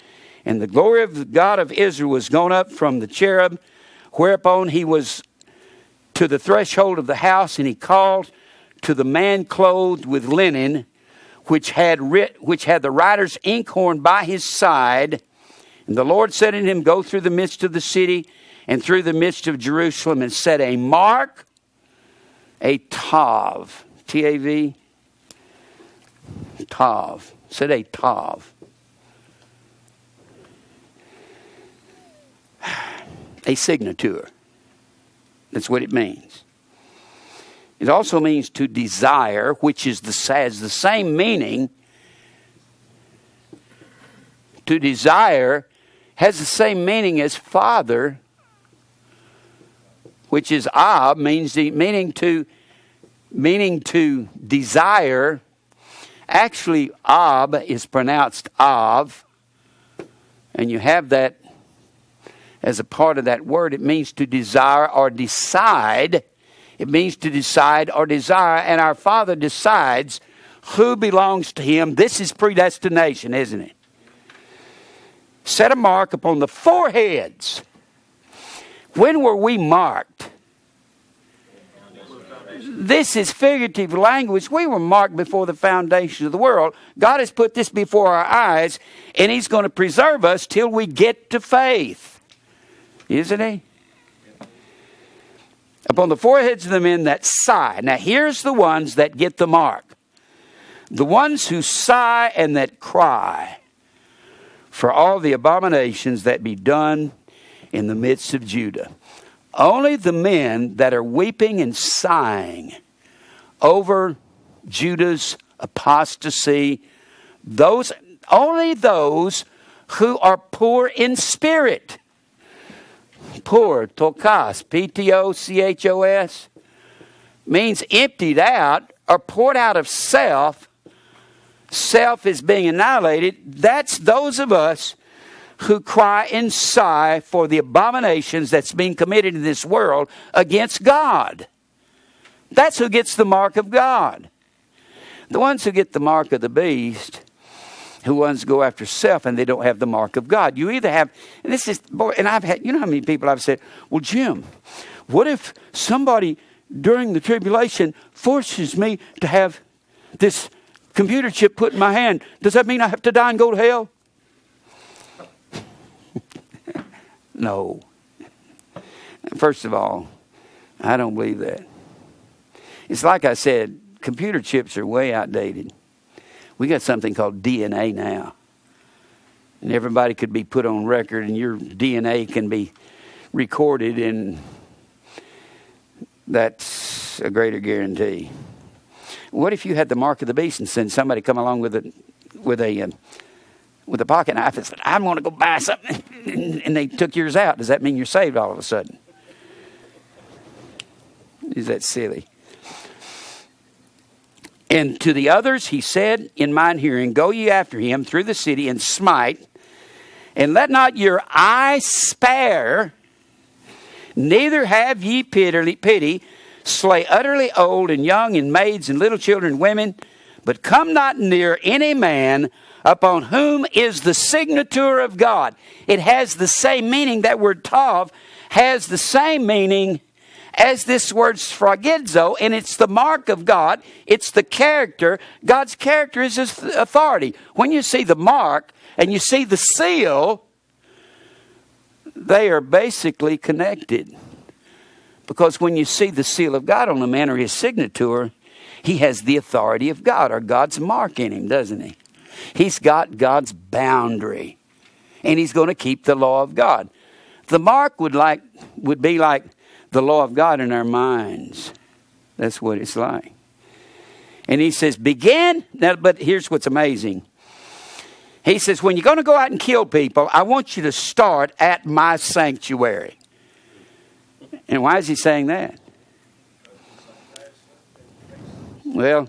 And the glory of the God of Israel was gone up from the cherub, whereupon he was to the threshold of the house. And he called to the man clothed with linen, which had the writer's inkhorn by his side. And the Lord said unto him, Go through the midst of the city and through the midst of Jerusalem, and set a mark, a tav, T-A-V, tav, set a tav, a signature. That's what it means. It also means to desire, which has the same meaning. To desire has the same meaning as father, which is ab, meaning to desire. Actually, ab is pronounced av, and you have that as a part of that word. It means to desire or decide. It means to decide or desire, and our Father decides who belongs to Him. This is predestination, isn't it? Set a mark upon the foreheads. When were we marked? This is figurative language. We were marked before the foundation of the world. God has put this before our eyes, and He's going to preserve us till we get to faith. Isn't He? Upon the foreheads of the men that sigh. Now here's the ones that get the mark. The ones who sigh and that cry for all the abominations that be done in the midst of Judah. Only the men that are weeping and sighing over Judah's apostasy, only those who are poor in spirit. Poor, tokos, P-T-O-C-H-O-S, means emptied out or poured out of self. Self is being annihilated. That's those of us who cry and sigh for the abominations that's being committed in this world against God. That's who gets the mark of God. The ones who get the mark of the beast, who ones go after self and they don't have the mark of God. You either have, and this is, boy, and I've had, you know how many people I've said, well, Jim, what if somebody during the tribulation forces me to have this computer chip put in my hand? Does that mean I have to die and go to hell? No. First of all, I don't believe that. It's like I said, computer chips are way outdated. We got something called DNA now. And everybody could be put on record and your DNA can be recorded, and that's a greater guarantee. What if you had the mark of the beast and send somebody come along with a pocket knife and said, I'm going to go buy something, and they took yours out? Does that mean you're saved all of a sudden? Is that silly? And to the others he said in mine hearing, Go ye after him through the city and smite, and let not your eye spare, neither have ye pity, slay utterly old and young and maids and little children and women, but come not near any man upon whom is the signature of God. It has the same meaning. That word tav has the same meaning as this word sphragidzo, and it's the mark of God. It's the character. God's character is His authority. When you see the mark and you see the seal, they are basically connected. Because when you see the seal of God on a man or his signature, he has the authority of God, or God's mark in him, doesn't he? He's got God's boundary, and he's going to keep the law of God. The mark would be like the law of God in our minds. That's what it's like. And he says, begin. Now, but here's what's amazing. He says, when you're going to go out and kill people, I want you to start at my sanctuary. And why is he saying that? Well,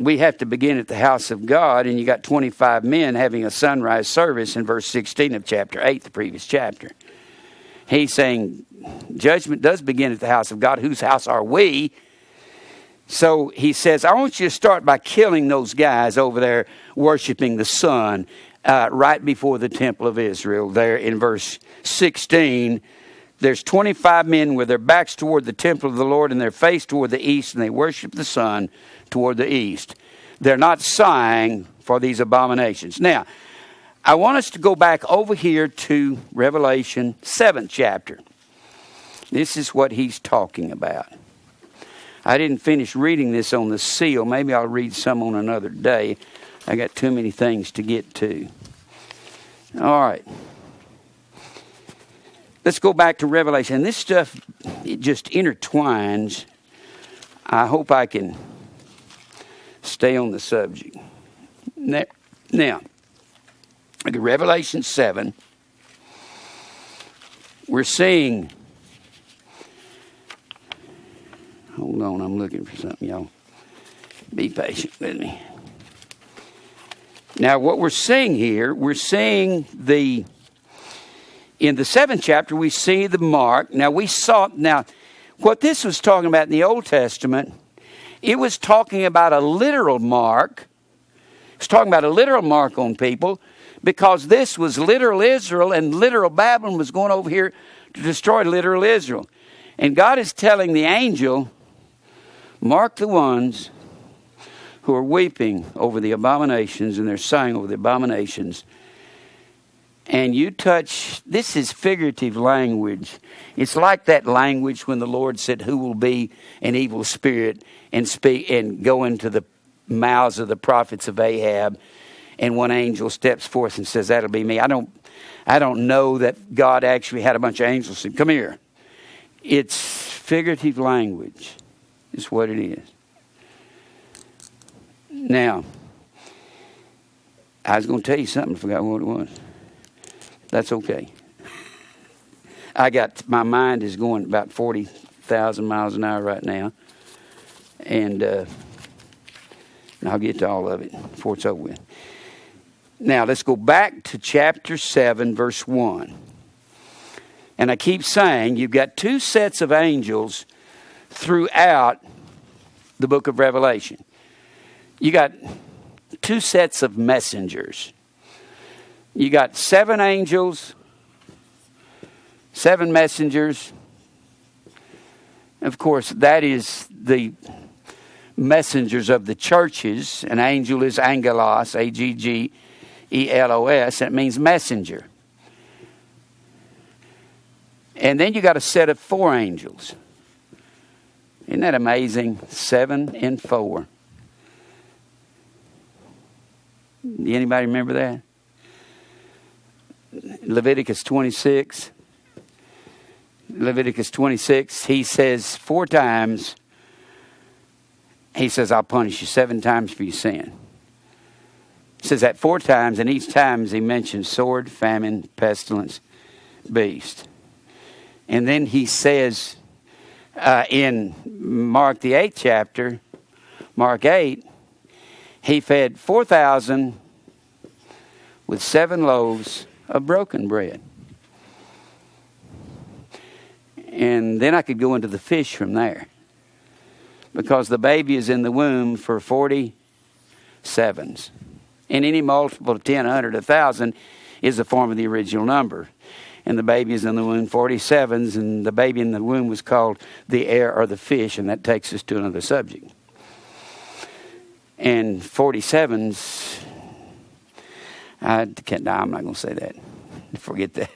we have to begin at the house of God, and you got 25 men having a sunrise service in verse 16 of chapter 8, the previous chapter. He's saying judgment does begin at the house of God. Whose house are we? So he says, I want you to start by killing those guys over there worshiping the sun right before the temple of Israel. There in verse 16, there's 25 men with their backs toward the temple of the Lord and their face toward the east, and they worship the sun toward the east. They're not sighing for these abominations. Now, I want us to go back over here to Revelation 7th chapter. This is what he's talking about. I didn't finish reading this on the seal. Maybe I'll read some on another day. I got too many things to get to. All right. Let's go back to Revelation. This stuff, it just intertwines. I hope I can stay on the subject. Now, look at Revelation 7. We're seeing... Hold on, I'm looking for something, y'all. Be patient with me. Now, what we're seeing here, we're seeing in the 7th chapter, we see the mark. Now, what this was talking about in the Old Testament, it was talking about a literal mark. It's talking about a literal mark on people, because this was literal Israel, and literal Babylon was going over here to destroy literal Israel. And God is telling the angel, mark the ones who are weeping over the abominations, and they're sighing over the abominations. And you touch, this is figurative language. It's like that language when the Lord said, who will be an evil spirit and speak and go into the mouths of the prophets of Ahab. And one angel steps forth and says, that'll be me. I don't know that God actually had a bunch of angels say, come here. It's figurative language. Is what it is. Now, I was going to tell you something. I forgot what it was. That's okay. My mind is going about 40,000 miles an hour right now. And I'll get to all of it before it's over with. Now, let's go back to chapter 7, verse 1. And I keep saying, you've got two sets of angels throughout the book of Revelation. You got two sets of messengers. You got 7 angels, 7 messengers. Of course, that is the messengers of the churches. An angel is angelos, A-G-G-E-L-O-S. It means messenger. And then you got a set of 4 angels. Isn't that amazing? 7 and 4. Anybody remember that? Leviticus 26. Leviticus 26, he says 4 times, he says, I'll punish you 7 times for your sin. He says that 4 times, and each time he mentions sword, famine, pestilence, beast. And then he says in Mark the 8th chapter, Mark 8, he fed 4,000 with 7 loaves of broken bread. And then I could go into the fish from there. Because the baby is in the womb for 47s. And any multiple of 10, 100, 1,000 is a form of the original number. And the baby is in the womb 47s, and the baby in the womb was called the air or the fish, and that takes us to another subject. And 47s, I'm not going to say that. Forget that.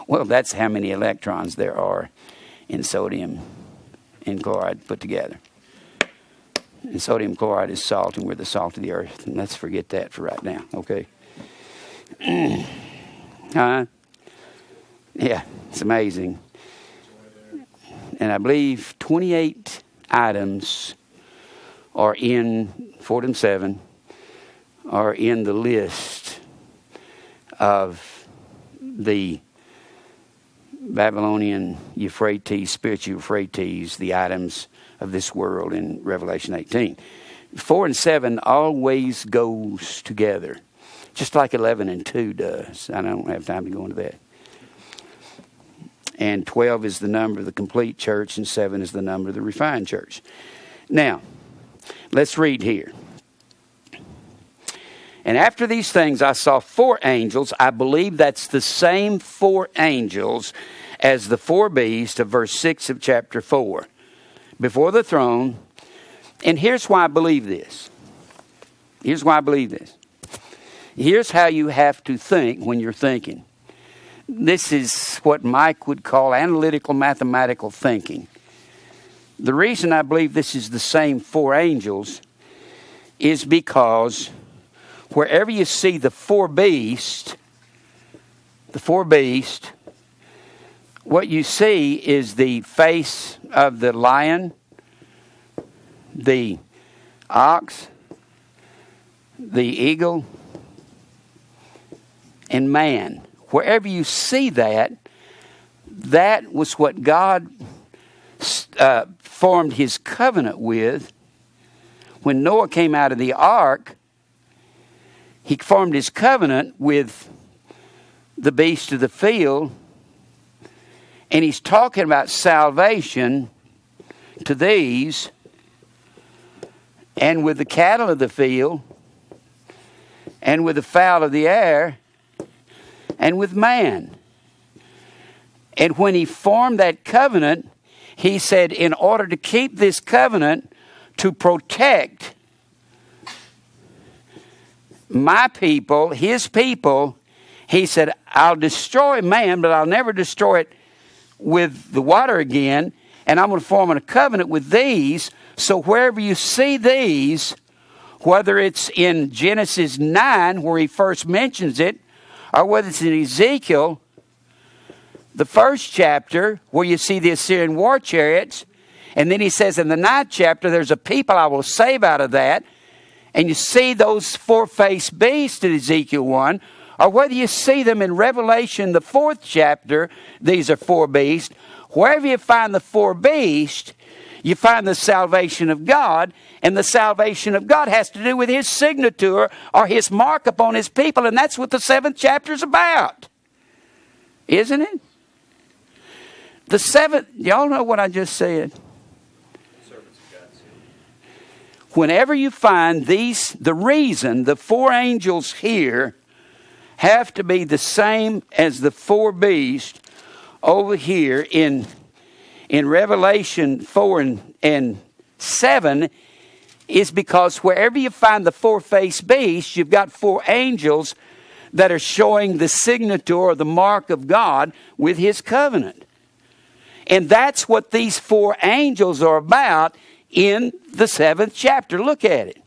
Well, that's how many electrons there are in sodium and chloride put together. And sodium chloride is salt, and we're the salt of the earth. And let's forget that for right now, okay? Yeah, it's amazing. And I believe 28 items are in 4 and 7 are in the list of the Babylonian Euphrates, spiritual Euphrates, the items of this world in Revelation 18. 4 and 7 always goes together, just like 11 and 2 does. I don't have time to go into that. And 12 is the number of the complete church, and 7 is the number of the refined church. Now, let's read here. And after these things I saw 4 angels. I believe that's the same 4 angels as the 4 beasts of verse 6 of chapter 4. Before the throne. And here's why I believe this. Here's why I believe this. Here's how you have to think when you're thinking. This is what Mike would call analytical mathematical thinking. The reason I believe this is the same 4 angels is because wherever you see the 4 beasts, what you see is the face of the lion, the ox, the eagle, and man. Wherever you see that, that was what God formed his covenant with. When Noah came out of the ark, he formed his covenant with the beast of the field. And he's talking about salvation to these, and with the cattle of the field, and with the fowl of the air, and with man. And when he formed that covenant, he said, in order to keep this covenant, to protect my people, his people, he said, I'll destroy man, but I'll never destroy it with the water again. And I'm going to form a covenant with these. So wherever you see these, whether it's in Genesis 9, where he first mentions it, or whether it's in Ezekiel, the first chapter, where you see the Assyrian war chariots, and then he says in the 9th chapter, there's a people I will save out of that, and you see those 4-faced beasts in Ezekiel 1, or whether you see them in Revelation, the 4th chapter, these are 4 beasts. Wherever you find the 4 beasts, you find the salvation of God, and the salvation of God has to do with his signature or his mark upon his people, and that's what the 7th chapter is about. Isn't it? The 7th, y'all know what I just said? Whenever you find these, the reason the 4 angels here have to be the same as the 4 beasts over here in Revelation 4 and 7 is because wherever you find the 4-faced beast, you've got 4 angels that are showing the signature or the mark of God with his covenant. And that's what these 4 angels are about in the 7th chapter. Look at it.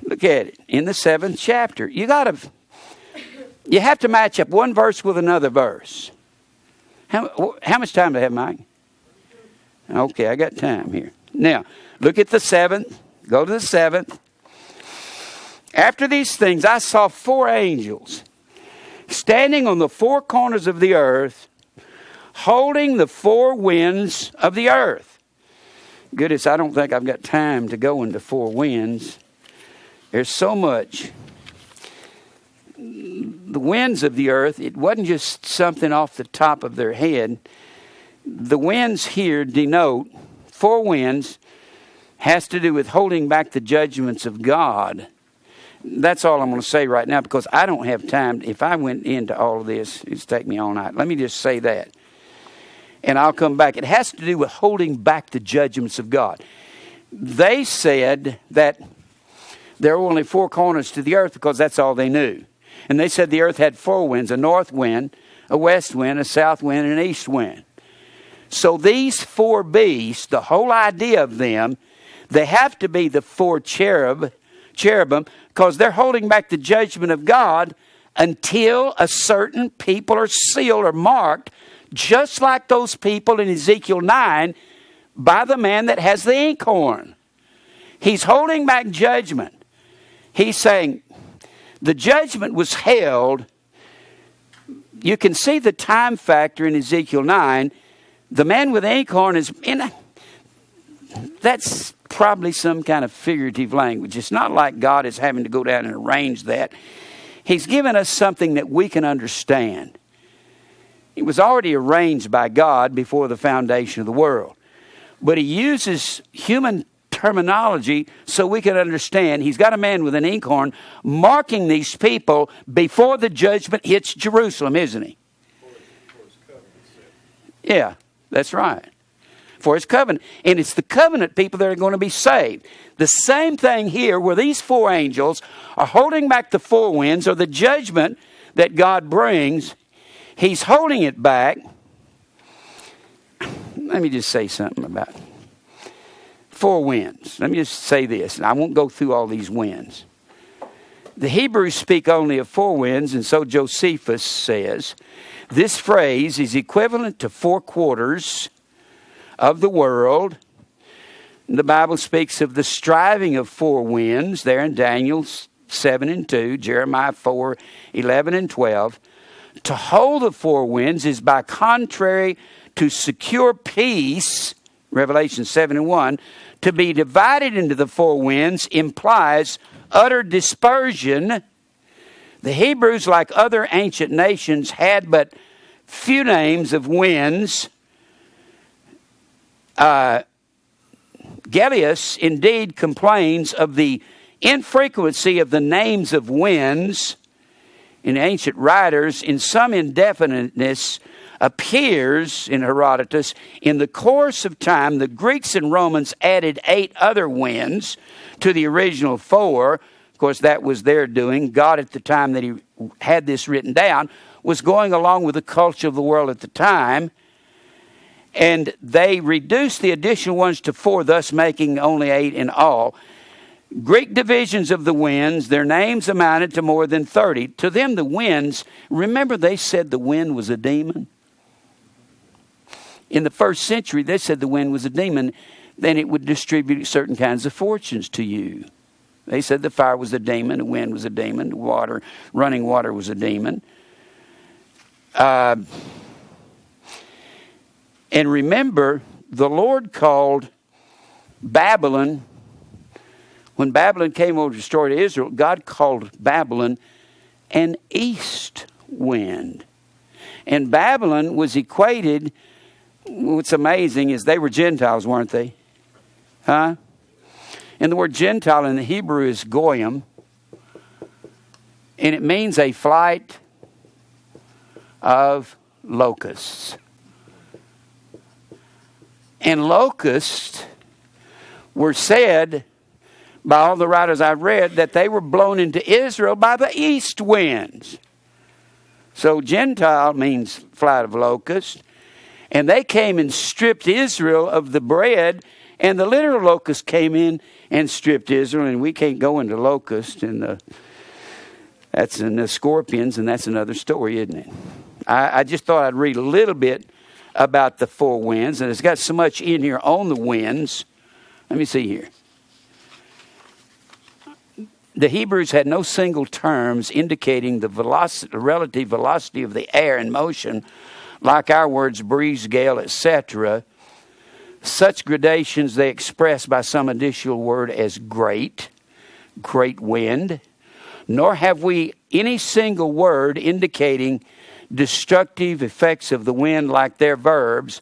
Look at it. In the 7th chapter. You have to match up one verse with another verse. How much time do I have, Mike? Okay, I got time here. Now, look at the 7th. Go to the 7th. After these things, I saw 4 angels standing on the 4 corners of the earth, holding the 4 winds of the earth. Goodness, I don't think I've got time to go into 4 winds. There's so much. The winds of the earth, it wasn't just something off the top of their head. The winds here denote 4 winds, has to do with holding back the judgments of God. That's all I'm going to say right now, because I don't have time. If I went into all of this, it'd take me all night. Let me just say that. And I'll come back. It has to do with holding back the judgments of God. They said that there were only 4 corners to the earth because that's all they knew. And they said the earth had 4 winds, a north wind, a west wind, a south wind, and an east wind. So these 4 beasts, the whole idea of them, they have to be the 4 cherubim, because they're holding back the judgment of God until a certain people are sealed or marked, just like those people in Ezekiel 9 by the man that has the inkhorn. He's holding back judgment. He's saying the judgment was held. You can see the time factor in Ezekiel 9. The man with the inkhorn is in. That's probably some kind of figurative language. It's not like God is having to go down and arrange that. He's given us something that we can understand. It was already arranged by God before the foundation of the world. But he uses human terminology so we can understand. He's got a man with an inkhorn marking these people before the judgment hits Jerusalem, isn't he? Yeah, that's right. For his covenant. And it's the covenant people that are going to be saved. The same thing here where these four angels are holding back the four winds, or the judgment that God brings. He's holding it back. Let me just say something about four winds. Let me just say this, and I won't go through all these winds. The Hebrews speak only of four winds, and so Josephus says, this phrase is equivalent to 4 quarters of the world. The Bible speaks of the striving of 4 winds there in Daniel 7 and 2, Jeremiah 4, 11 and 12. To hold the 4 winds is by contrary to secure peace, Revelation 7 and 1. To be divided into the 4 winds implies utter dispersion. The Hebrews, like other ancient nations, had but few names of winds. Gellius indeed complains of the infrequency of the names of winds in ancient writers. In some indefiniteness appears in Herodotus. In the course of time, the Greeks and Romans added 8 other winds to the original 4. Of course, that was their doing. God, at the time that he had this written down, was going along with the culture of the world at the time. And they reduced the additional ones to 4, thus making only 8 in all. Greek divisions of the winds, their names amounted to more than 30. To them, the winds, remember they said the wind was a demon? In the first century, they said the wind was a demon. Then it would distribute certain kinds of fortunes to you. They said the fire was a demon, the wind was a demon, the running water was a demon. And remember, the Lord called Babylon, when Babylon came over to destroy Israel, God called Babylon an east wind. And Babylon was equated, what's amazing is they were Gentiles, weren't they? Huh? And the word Gentile in the Hebrew is goyim. And it means a flight of locusts. And locusts were said by all the writers I've read that they were blown into Israel by the east winds. So Gentile means flight of locusts. And they came and stripped Israel of the bread, and the literal locusts came in and stripped Israel. And we can't go into locusts, and that's in the scorpions, and that's another story, isn't it? I just thought I'd read a little bit about the 4 winds, and it's got so much in here on the winds. Let me see here. The Hebrews had no single terms indicating the relative velocity of the air in motion, like our words breeze, gale, etc. Such gradations they express by some additional word as great wind. Nor have we any single word indicating destructive effects of the wind like their verbs.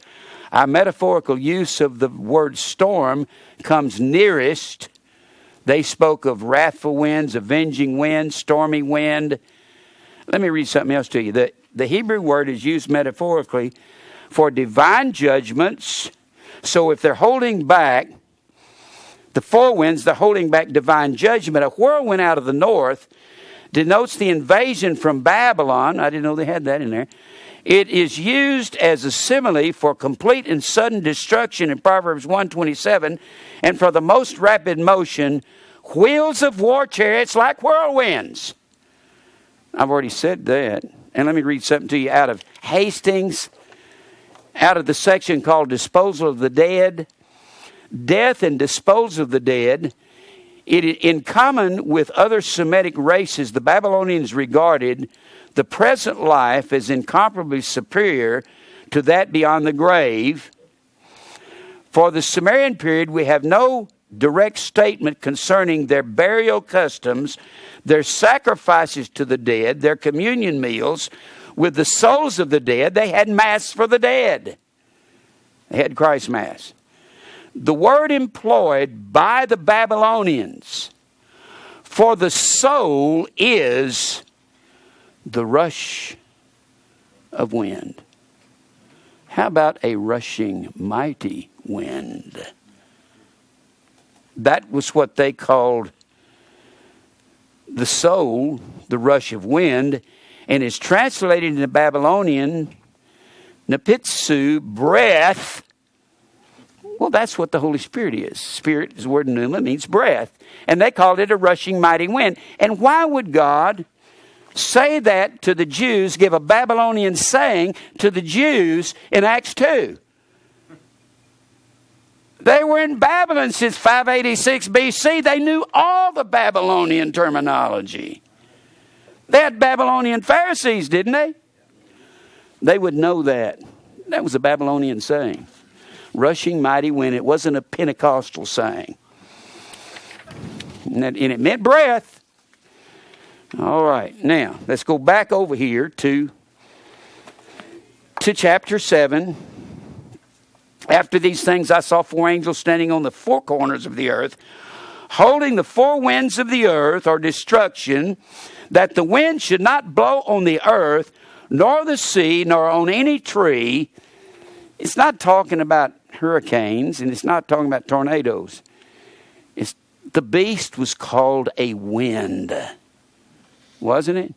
Our metaphorical use of the word storm comes nearest. They spoke of wrathful winds, avenging wind, stormy wind. Let me read something else to you. The Hebrew word is used metaphorically for divine judgments. So if they're holding back the 4 winds, they're holding back divine judgment. A whirlwind out of the north denotes the invasion from Babylon. I didn't know they had that in there. It is used as a simile for complete and sudden destruction in Proverbs 1:27, and for the most rapid motion, wheels of war chariots like whirlwinds. I've already said that. And let me read something to you out of Hastings, out of the section called Disposal of the Dead. Death and disposal of the dead. In common with other Semitic races, the Babylonians regarded the present life as incomparably superior to that beyond the grave. For the Sumerian period, we have no direct statement concerning their burial customs, their sacrifices to the dead, their communion meals with the souls of the dead. They had Mass for the dead. They had Christ Mass. The word employed by the Babylonians for the soul is the rush of wind. How about a rushing mighty wind? That was what they called the soul, the rush of wind, and is translated in the Babylonian, nepitsu, breath. Well, that's what the Holy Spirit is. Spirit is the word pneuma, means breath. And they called it a rushing mighty wind. And why would God say that to the Jews, give a Babylonian saying to the Jews in Acts 2? They were in Babylon since 586 BC. They knew all the Babylonian terminology. They had Babylonian Pharisees, didn't they? They would know that. That was a Babylonian saying. Rushing mighty wind. It wasn't a Pentecostal saying. And it meant breath. All right. Now, let's go back over here to chapter 7. After these things, I saw four angels standing on the four corners of the earth, holding the four winds of the earth, or destruction, that the wind should not blow on the earth, nor the sea, nor on any tree. It's not talking about hurricanes, and it's not talking about tornadoes. The beast was called a wind, wasn't it?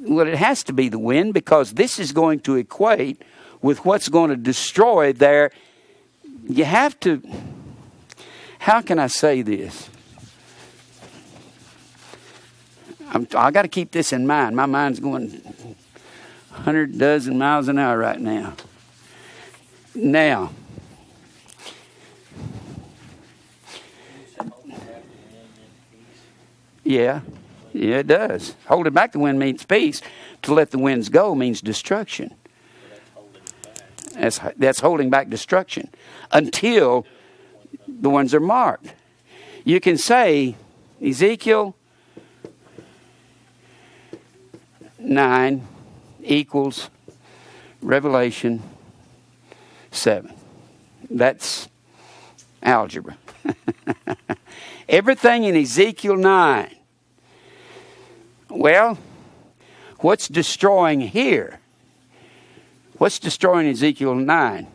Well, it has to be the wind, because this is going to equate with what's going to destroy there. You have to, how can I say this? I got to keep this in mind. My mind's going 100 dozen miles an hour right now. Now, yeah, it does. Holding back the wind means peace. To let the winds go means destruction. That's holding back destruction until the ones are marked. You can say Ezekiel 9 equals Revelation 7. That's algebra. Everything in Ezekiel 9. Well, what's destroying here? What's destroying Ezekiel 9?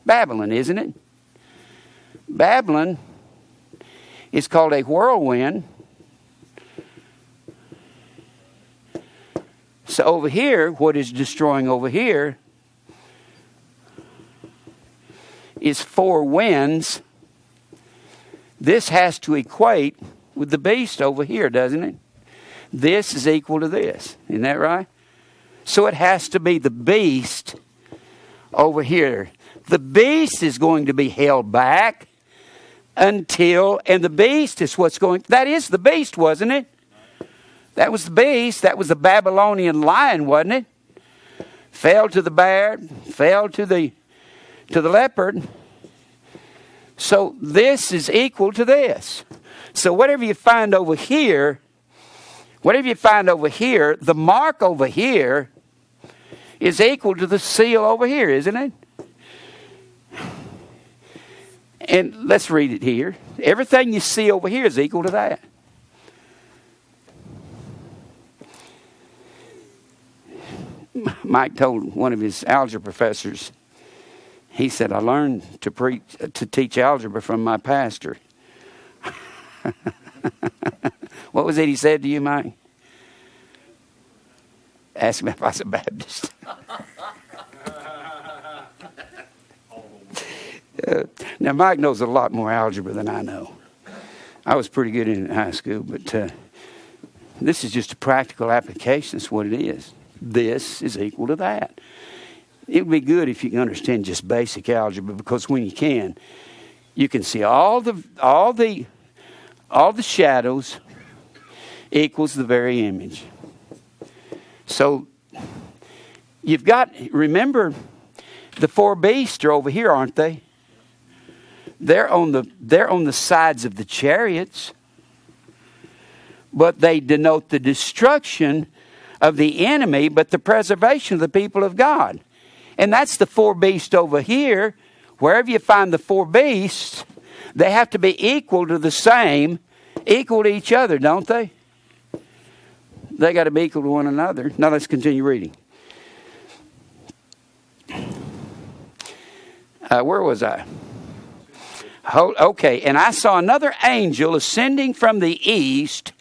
Babylon, isn't it? Babylon is called a whirlwind. So over here, what is destroying over here is four winds. This has to equate with the beast over here, doesn't it? This is equal to this. Isn't that right? So it has to be the beast over here. The beast is going to be held back until, and the beast is what's going, that is the beast, wasn't it? That was the beast. That was the Babylonian lion, wasn't it? Fell to the bear, fell to the leopard. So this is equal to this. So whatever you find over here, the mark over here is equal to the seal over here, isn't it? And let's read it here. Everything you see over here is equal to that. Mike told one of his algebra professors, he said, I learned to teach algebra from my pastor. What was it he said to you, Mike? Ask him if I was a Baptist. Now, Mike knows a lot more algebra than I know. I was pretty good in high school, but this is just a practical application. That's what it is. This is equal to that. It would be good if you can understand just basic algebra, because when you can see all the shadows equals the very image. So remember The four beasts are over here, aren't they? They're on the sides of the chariots. But they denote the destruction of the enemy, but the preservation of the people of God. And that's the four beasts over here. Wherever you find the four beasts, they have to be equal to the same, equal to each other, don't they? They got to be equal to one another. Now let's continue reading. Where was I? Okay, and I saw another angel ascending from the east,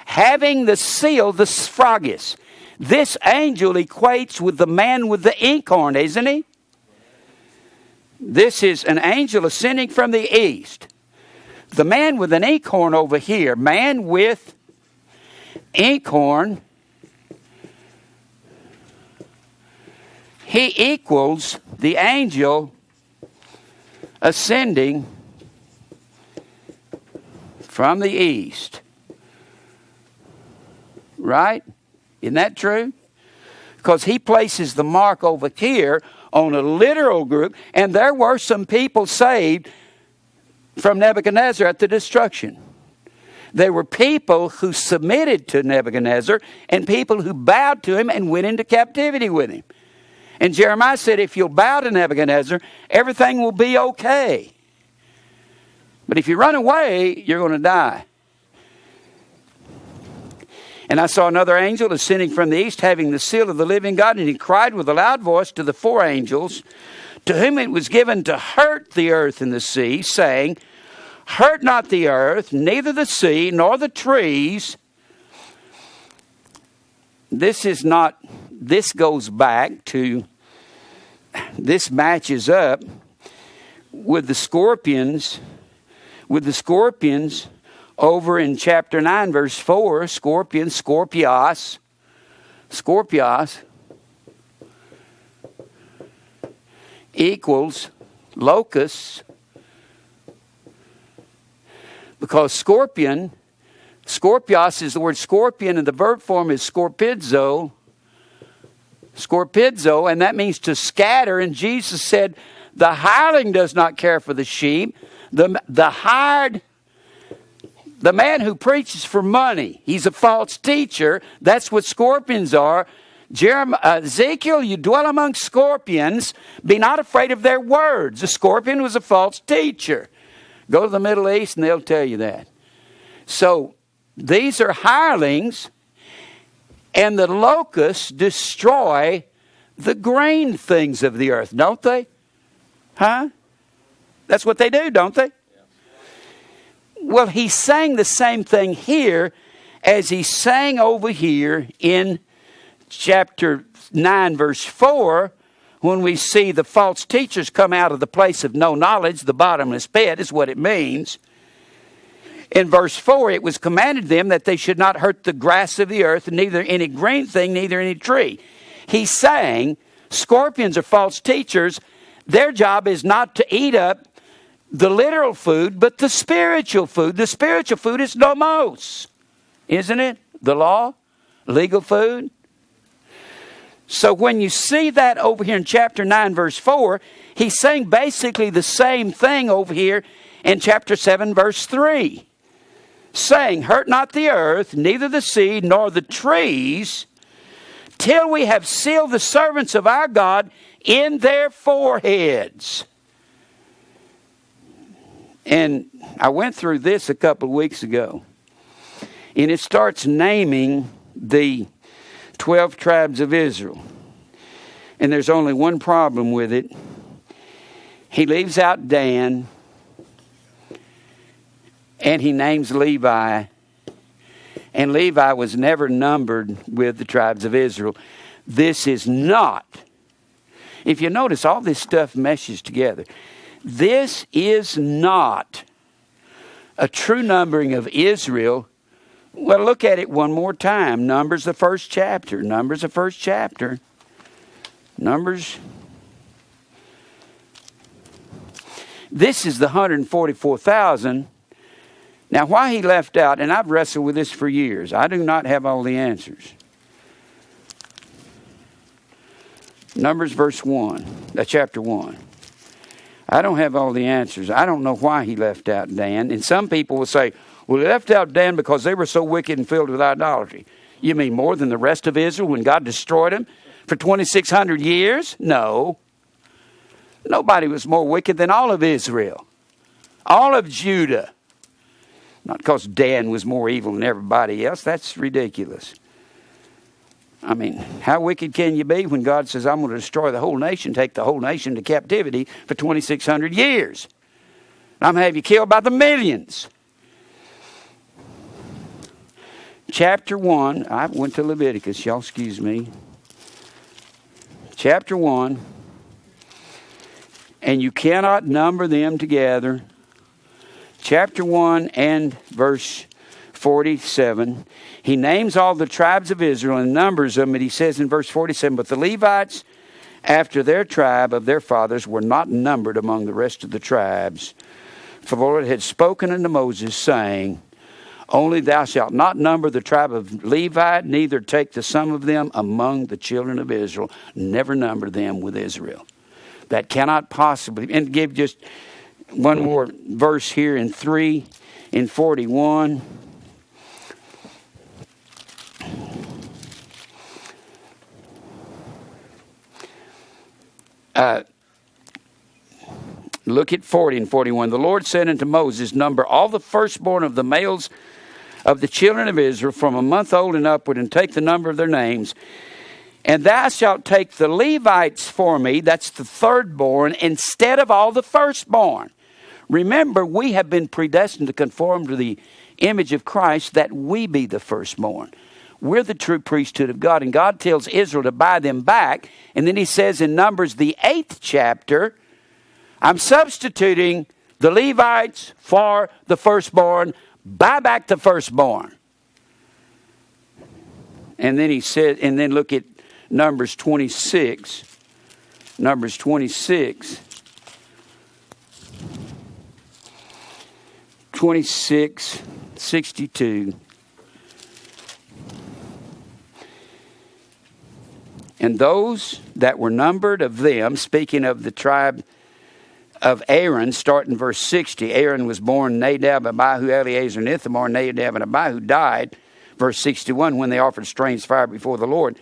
having the seal, the Sphragus. This angel equates with the man with the inkhorn, isn't he? This is an angel ascending from the east. The man with an inkhorn over here, man with inkhorn, he equals the angel ascending from the east. Right? Isn't that true? Because he places the mark over here on a literal group, and there were some people saved from Nebuchadnezzar at the destruction. There were people who submitted to Nebuchadnezzar and people who bowed to him and went into captivity with him. And Jeremiah said, if you'll bow to Nebuchadnezzar, everything will be okay. But if you run away, you're going to die. And I saw another angel ascending from the east, having the seal of the living God, and he cried with a loud voice to the four angels, to whom it was given to hurt the earth and the sea, saying, hurt not the earth, neither the sea, nor the trees. This goes back to, this matches up with the scorpions, over in chapter 9, verse 4, scorpios, equals locusts. Because scorpios is the word scorpion, and the verb form is scorpidzo, and that means to scatter. And Jesus said, the hireling does not care for the sheep. The man who preaches for money, he's a false teacher. That's what scorpions are. Ezekiel, you dwell among scorpions. Be not afraid of their words. A scorpion was a false teacher. Go to the Middle East and they'll tell you that. So these are hirelings, and the locusts destroy the green things of the earth, don't they? Huh? That's what they do, don't they? Well, he's saying the same thing here as he's saying over here in chapter 9, verse 4, when we see the false teachers come out of the place of no knowledge, the bottomless pit is what it means. In verse 4, it was commanded them that they should not hurt the grass of the earth, neither any green thing, neither any tree. He's saying scorpions are false teachers. Their job is not to eat up the literal food, but the spiritual food. The spiritual food is nomos, isn't it? The law, legal food. So when you see that over here in chapter 9, verse 4, he's saying basically the same thing over here in chapter 7, verse 3. Saying, hurt not the earth, neither the sea, nor the trees, till we have sealed the servants of our God in their foreheads. And I went through this a couple of weeks ago. And it starts naming the 12 tribes of Israel. And there's only one problem with it. He leaves out Dan. And he names Levi. And Levi was never numbered with the tribes of Israel. This is not. If you notice, all this stuff meshes together. This is not a true numbering of Israel. Well, look at it one more time. Numbers, the first chapter. Numbers. This is the 144,000. Now, why he left out, and I've wrestled with this for years. I do not have all the answers. Numbers chapter 1. I don't have all the answers. I don't know why he left out Dan. And some people will say, well, he left out Dan because they were so wicked and filled with idolatry. You mean more than the rest of Israel when God destroyed them for 2,600 years? No. Nobody was more wicked than all of Israel. All of Judah. Not because Dan was more evil than everybody else. That's ridiculous. I mean, how wicked can you be when God says, I'm going to destroy the whole nation, take the whole nation to captivity for 2,600 years? I'm going to have you killed by the millions. Chapter 1, I went to Leviticus, y'all excuse me. Chapter 1, and you cannot number them together. Chapter 1 and verse 47. He names all the tribes of Israel and numbers them, and he says in verse 47, but the Levites, after their tribe of their fathers, were not numbered among the rest of the tribes. For the Lord had spoken unto Moses, saying, only thou shalt not number the tribe of Levi, neither take the sum of them among the children of Israel. Never number them with Israel. That cannot possibly, and give just one more verse here in 3, in 41. Look at 40 and 41. The Lord said unto Moses, number all the firstborn of the males of the children of Israel from a month old and upward, and take the number of their names. And thou shalt take the Levites for me, that's the thirdborn, instead of all the firstborn. Remember, we have been predestined to conform to the image of Christ, that we be the firstborn. We're the true priesthood of God, and God tells Israel to buy them back. And then he says in Numbers, the 8th chapter, I'm substituting the Levites for the firstborn. Buy back the firstborn. And then he said, and then look at Numbers 26. Numbers 26. 26:62. And those that were numbered of them, speaking of the tribe of Aaron, starting verse 60. Aaron was born Nadab, Abihu, Eleazar, and Ithamar. Nadab and Abihu died, verse 61, when they offered strange fire before the Lord.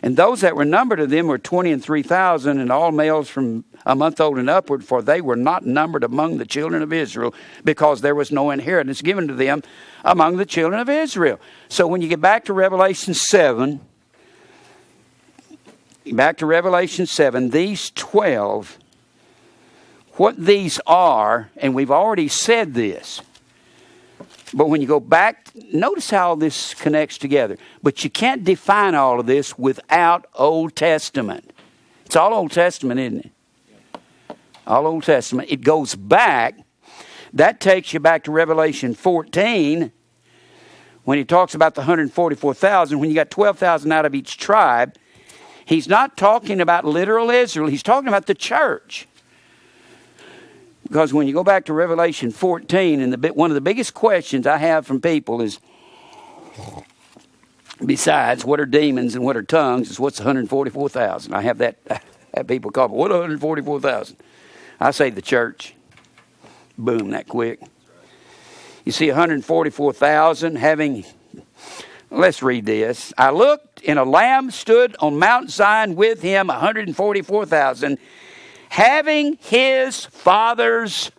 And those that were numbered of them were 20 and 3,000, and all males from a month old and upward, for they were not numbered among the children of Israel, because there was no inheritance given to them among the children of Israel. So when you get back to Revelation 7, these 12, what these are, and we've already said this, but when you go back, notice how all this connects together. But you can't define all of this without Old Testament. It's all Old Testament, isn't it? All Old Testament. It goes back. That takes you back to Revelation 14, when he talks about the 144,000, when you got 12,000 out of each tribe. He's not talking about literal Israel. He's talking about the church. Because when you go back to Revelation 14, and one of the biggest questions I have from people is, besides what are demons and what are tongues, is what's 144,000? I have people call me, what 144,000? I say the church. Boom, that quick. You see 144,000 having, let's read this. I looked, and a lamb stood on Mount Zion, with him 144,000, having his father's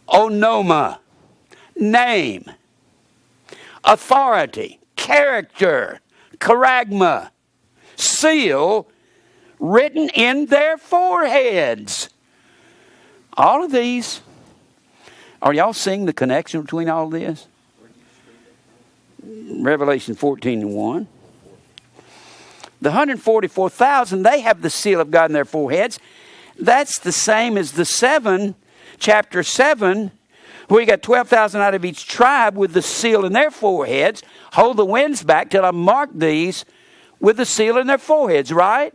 onoma, name, authority, character, charagma, seal, written in their foreheads. All of these, are y'all seeing the connection between all of this? Revelation 14 and 1. The 144,000, they have the seal of God in their foreheads. That's the same as the chapter 7, where you got 12,000 out of each tribe with the seal in their foreheads. Hold the winds back till I mark these with the seal in their foreheads, right?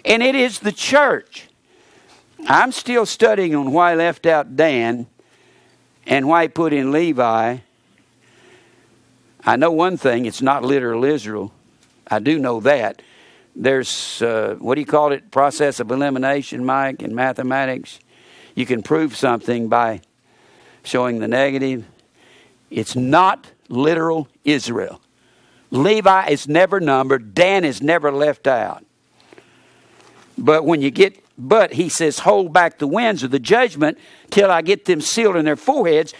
And it is the church. I'm still studying on why he left out Dan and why he put in Levi. I know one thing, it's not literal Israel. I do know that. There's, what do you call it? Process of elimination, Mike, in mathematics. You can prove something by showing the negative. It's not literal Israel. Levi is never numbered. Dan is never left out. But he says, hold back the winds of the judgment till I get them sealed in their foreheads.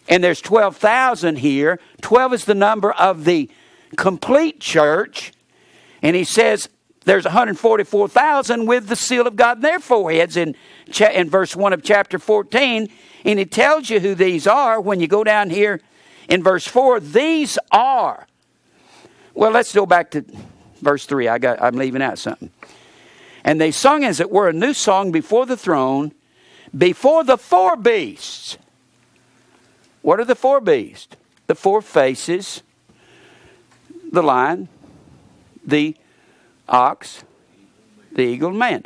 And there's 12,000 here. 12 is the number of the complete church. And he says there's 144,000 with the seal of God in their foreheads in verse 1 of chapter 14. And it tells you who these are when you go down here in verse 4. These are. Well, let's go back to verse 3. I'm leaving out something. And they sung as it were a new song before the throne, before the four beasts. What are the four beasts? The four faces, the lion, the ox, the eagle, and man,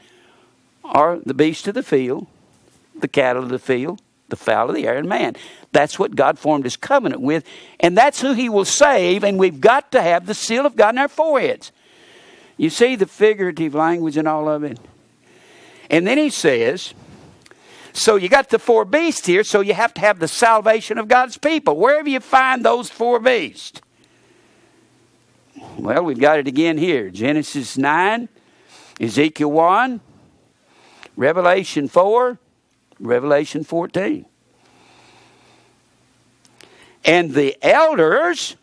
are the beasts of the field, the cattle of the field, the fowl of the air, and man. That's what God formed his covenant with, and that's who he will save, and we've got to have the seal of God in our foreheads. You see the figurative language in all of it? And then he says, so you got the four beasts here, so you have to have the salvation of God's people. Wherever you find those four beasts. Well, we've got it again here. Genesis 9, Ezekiel 1, Revelation 4, Revelation 14. And the elders,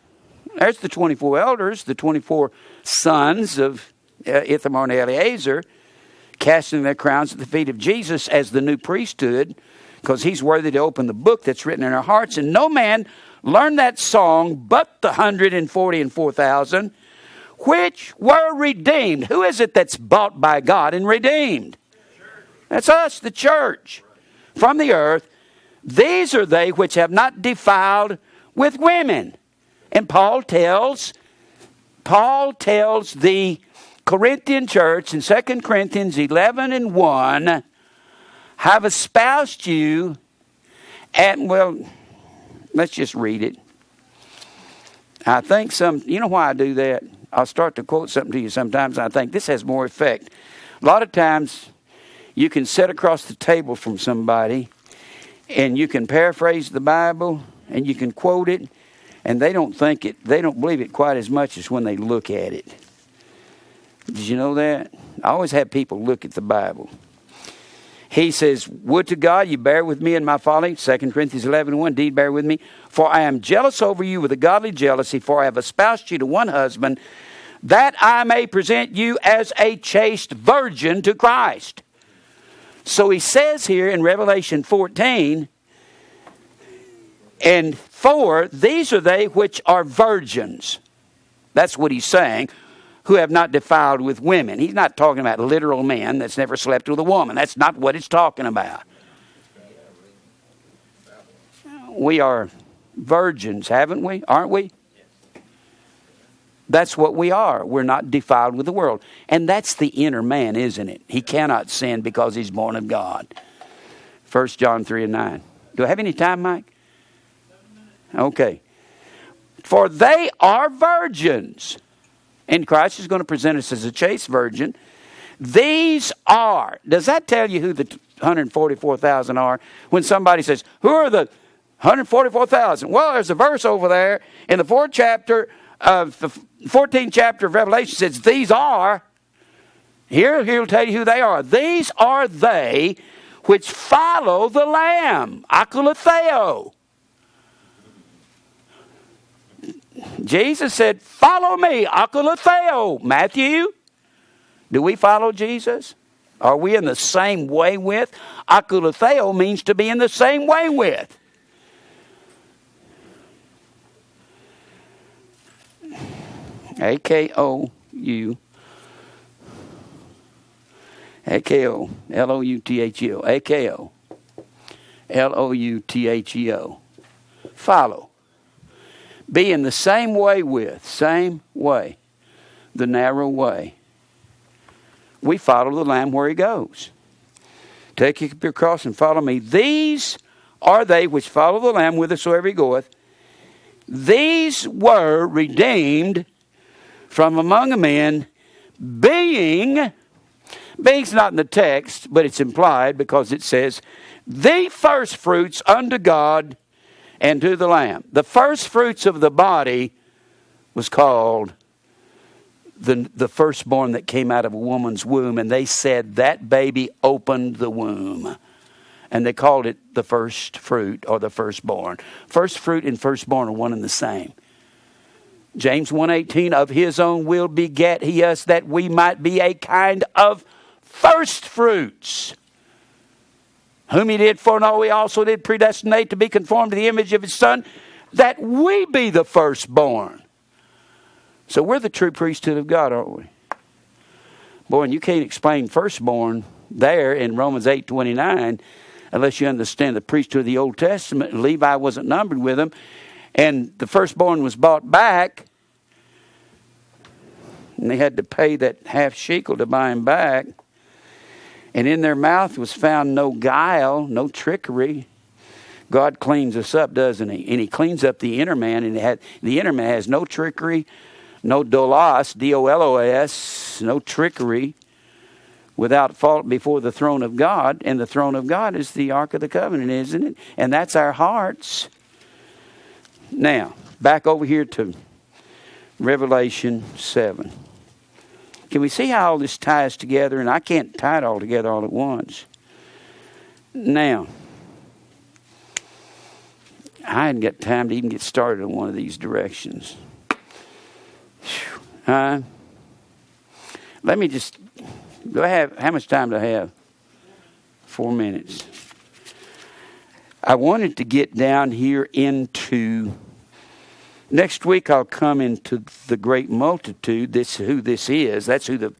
there's the 24 elders, the 24 sons of Ithamar and Eleazar, casting their crowns at the feet of Jesus as the new priesthood, because he's worthy to open the book that's written in our hearts. And no man learned that song but the 144,000, which were redeemed. Who is it that's bought by God and redeemed? That's us, the church, from the earth. These are they which have not defiled with women. And Paul tells the Corinthian church in 2 Corinthians 11 and 1, have espoused you, and well, let's just read it. I think you know why I do that? I'll start to quote something to you sometimes, and I think this has more effect. A lot of times, you can sit across the table from somebody, and you can paraphrase the Bible, and you can quote it, and they don't believe it quite as much as when they look at it. Did you know that? I always have people look at the Bible. He says, would to God you bear with me in my folly. 2 Corinthians 11:1, indeed bear with me. For I am jealous over you with a godly jealousy, for I have espoused you to one husband, that I may present you as a chaste virgin to Christ. So he says here in Revelation 14 and 4, these are they which are virgins. That's what he's saying. Who have not defiled with women. He's not talking about literal men that's never slept with a woman. That's not what it's talking about. We are virgins, haven't we? Aren't we? That's what we are. We're not defiled with the world. And that's the inner man, isn't it? He cannot sin because he's born of God. 1 John 3 and 9. Do I have any time, Mike? Okay. For they are virgins. And Christ is going to present us as a chaste virgin. These are. Does that tell you who the 144,000 are? When somebody says, who are the 144,000? Well, there's a verse over there in the 14th chapter of Revelation says, these are. Here he'll tell you who they are. These are they which follow the Lamb. Akoloutheo. Jesus said, follow me, akoloutheo. Matthew, do we follow Jesus? Are we in the same way with? Akoloutheo means to be in the same way with. A-K-O-U. A-K-O. L-O-U-T-H-E-O. A-K-O. L-O-U-T-H-E-O. Follow. Be in the same way with, the narrow way. We follow the Lamb where he goes. Take up your cross and follow me. These are they which follow the Lamb whithersoever he goeth. These were redeemed from among men being's not in the text, but it's implied because it says, the first fruits unto God and to the Lamb. The first fruits of the body was called the firstborn that came out of a woman's womb. And they said that baby opened the womb. And they called it the first fruit or the firstborn. First fruit and firstborn are one and the same. James 1:18, of his own will begat he us that we might be a kind of first fruits. Whom he did foreknow, he also did predestinate to be conformed to the image of his Son, that we be the firstborn. So we're the true priesthood of God, aren't we? Boy, and you can't explain firstborn there in Romans 8:29 unless you understand the priesthood of the Old Testament. Levi wasn't numbered with them. And the firstborn was bought back. And they had to pay that half shekel to buy him back. And in their mouth was found no guile, no trickery. God cleans us up, doesn't he? And he cleans up the inner man. And the inner man has no trickery, no dolos, D-O-L-O-S, no trickery, without fault before the throne of God. And the throne of God is the Ark of the Covenant, isn't it? And that's our hearts. Now, back over here to Revelation 7. Can we see how all this ties together? And I can't tie it all together all at once. Now, I hadn't got time to even get started on one of these directions. Let me just... how much time do I have? 4 minutes. I wanted to get down here into... Next week I'll come into the great multitude. This is who this is. That's who the...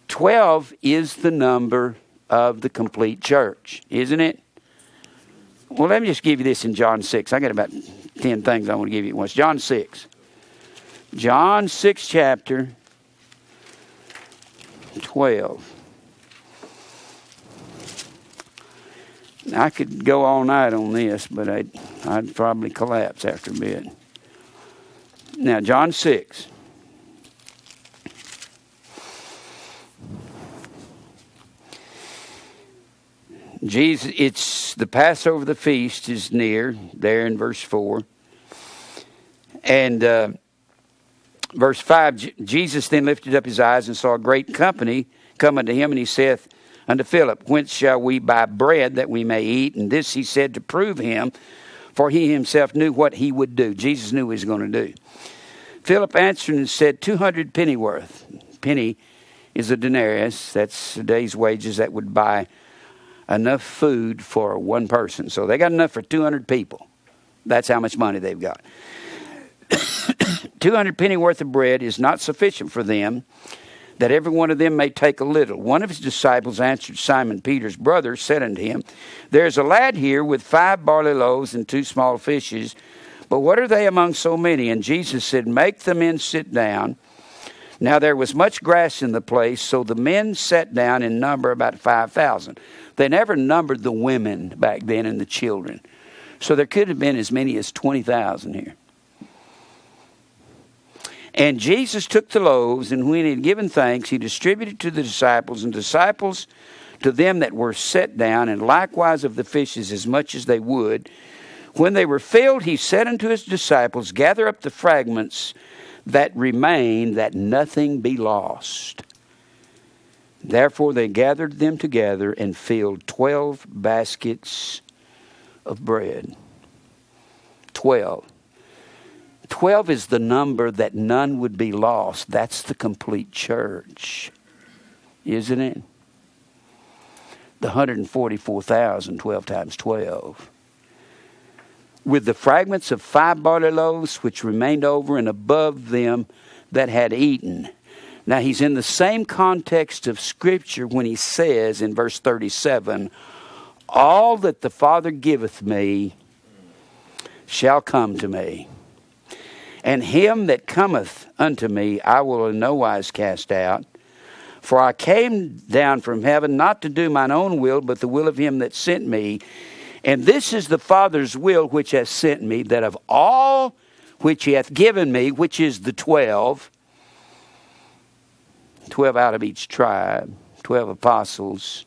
12 is the number of the complete church, isn't it? Well, let me just give you this in John 6. I got about 10 things I want to give you at once. John 6. John 6 chapter 12. I could go all night on this, but I'd probably collapse after a bit. Now, John 6. Jesus, it's the Passover, the feast is near, there in verse 4. And verse 5, Jesus then lifted up his eyes and saw a great company come unto him, and he saith unto Philip, whence shall we buy bread that we may eat? And this he said to prove him, for he himself knew what he would do. Jesus knew what he was going to do. Philip answered and said, 200 pennyworth. Penny is a denarius. That's a day's wages that would buy enough food for one person. So they got enough for 200 people. That's how much money they've got. 200 pennyworth of bread is not sufficient for them, that every one of them may take a little. One of his disciples answered, Simon Peter's brother, said unto him, there is a lad here with 5 barley loaves and 2 small fishes, but what are they among so many? And Jesus said, make the men sit down. Now there was much grass in the place, so the men sat down in number about 5,000. They never numbered the women back then and the children. So there could have been as many as 20,000 here. And Jesus took the loaves, and when he had given thanks, he distributed to the disciples, and disciples to them that were set down, and likewise of the fishes as much as they would. When they were filled, he said unto his disciples, gather up the fragments that remain, that nothing be lost. Therefore they gathered them together and filled 12 baskets of bread. 12. 12 is the number that none would be lost. That's the complete church, isn't it? The 144,000, 12 times 12. With the fragments of 5 barley loaves which remained over and above them that had eaten. Now he's in the same context of Scripture when he says in verse 37, all that the Father giveth me shall come to me. And him that cometh unto me I will in no wise cast out. For I came down from heaven not to do mine own will, but the will of him that sent me. And this is the Father's will which hath sent me, that of all which he hath given me, which is the 12, 12 out of each tribe, 12 apostles.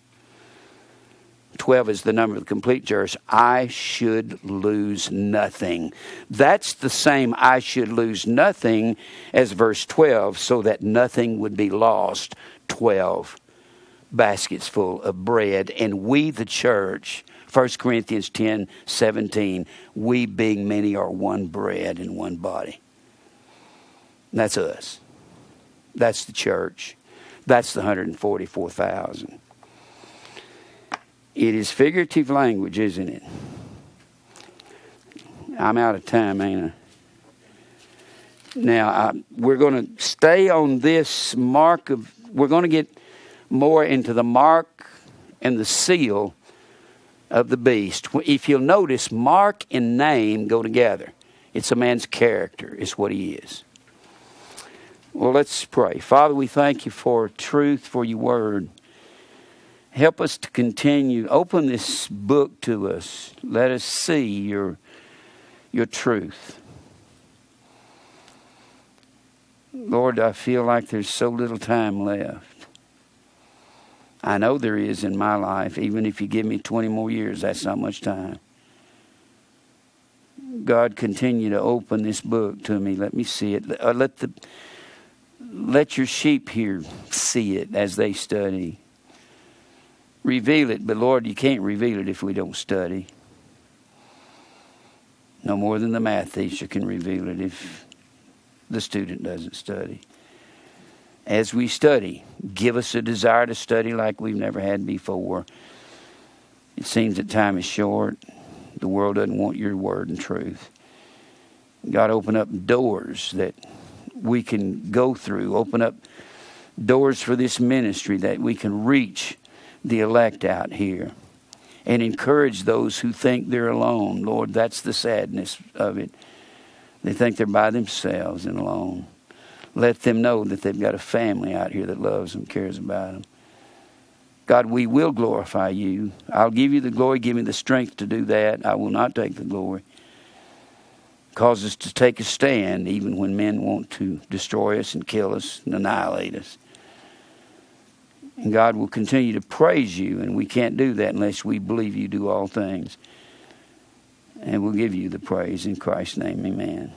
12 is the number of the complete church. I should lose nothing. That's the same I should lose nothing as verse 12, so that nothing would be lost. 12 baskets full of bread. And we, the church, 1 Corinthians 10:17, we being many are one bread and one body. And that's us. That's the church. That's the 144,000. It is figurative language, isn't it? I'm out of time, ain't I? Now, we're going to stay on this mark of, we're going to get more into the mark and the seal of the beast. If you'll notice, mark and name go together. It's a man's character, is what he is. Well, let's pray. Father, we thank you for truth, for your word. Help us to continue. Open this book to us. Let us see your truth. Lord, I feel like there's so little time left. I know there is in my life. Even if you give me 20 more years, that's not much time. God, continue to open this book to me. Let me see it. Let your sheep here see it as they study. Reveal it, but Lord, you can't reveal it if we don't study. No more than the math teacher can reveal it if the student doesn't study. As we study, give us a desire to study like we've never had before. It seems that time is short. The world doesn't want your word and truth. God, open up doors that we can go through. Open up doors for this ministry that we can reach the elect out here and encourage those who think they're alone. Lord, that's the sadness of it. They think they're by themselves and alone. Let them know that they've got a family out here that loves them, cares about them. God, we will glorify you. I'll give you the glory. Give me the strength to do that. I will not take the glory. Cause us to take a stand even when men want to destroy us and kill us and annihilate us. And God will continue to praise you, and we can't do that unless we believe you do all things. And we'll give you the praise in Christ's name, amen.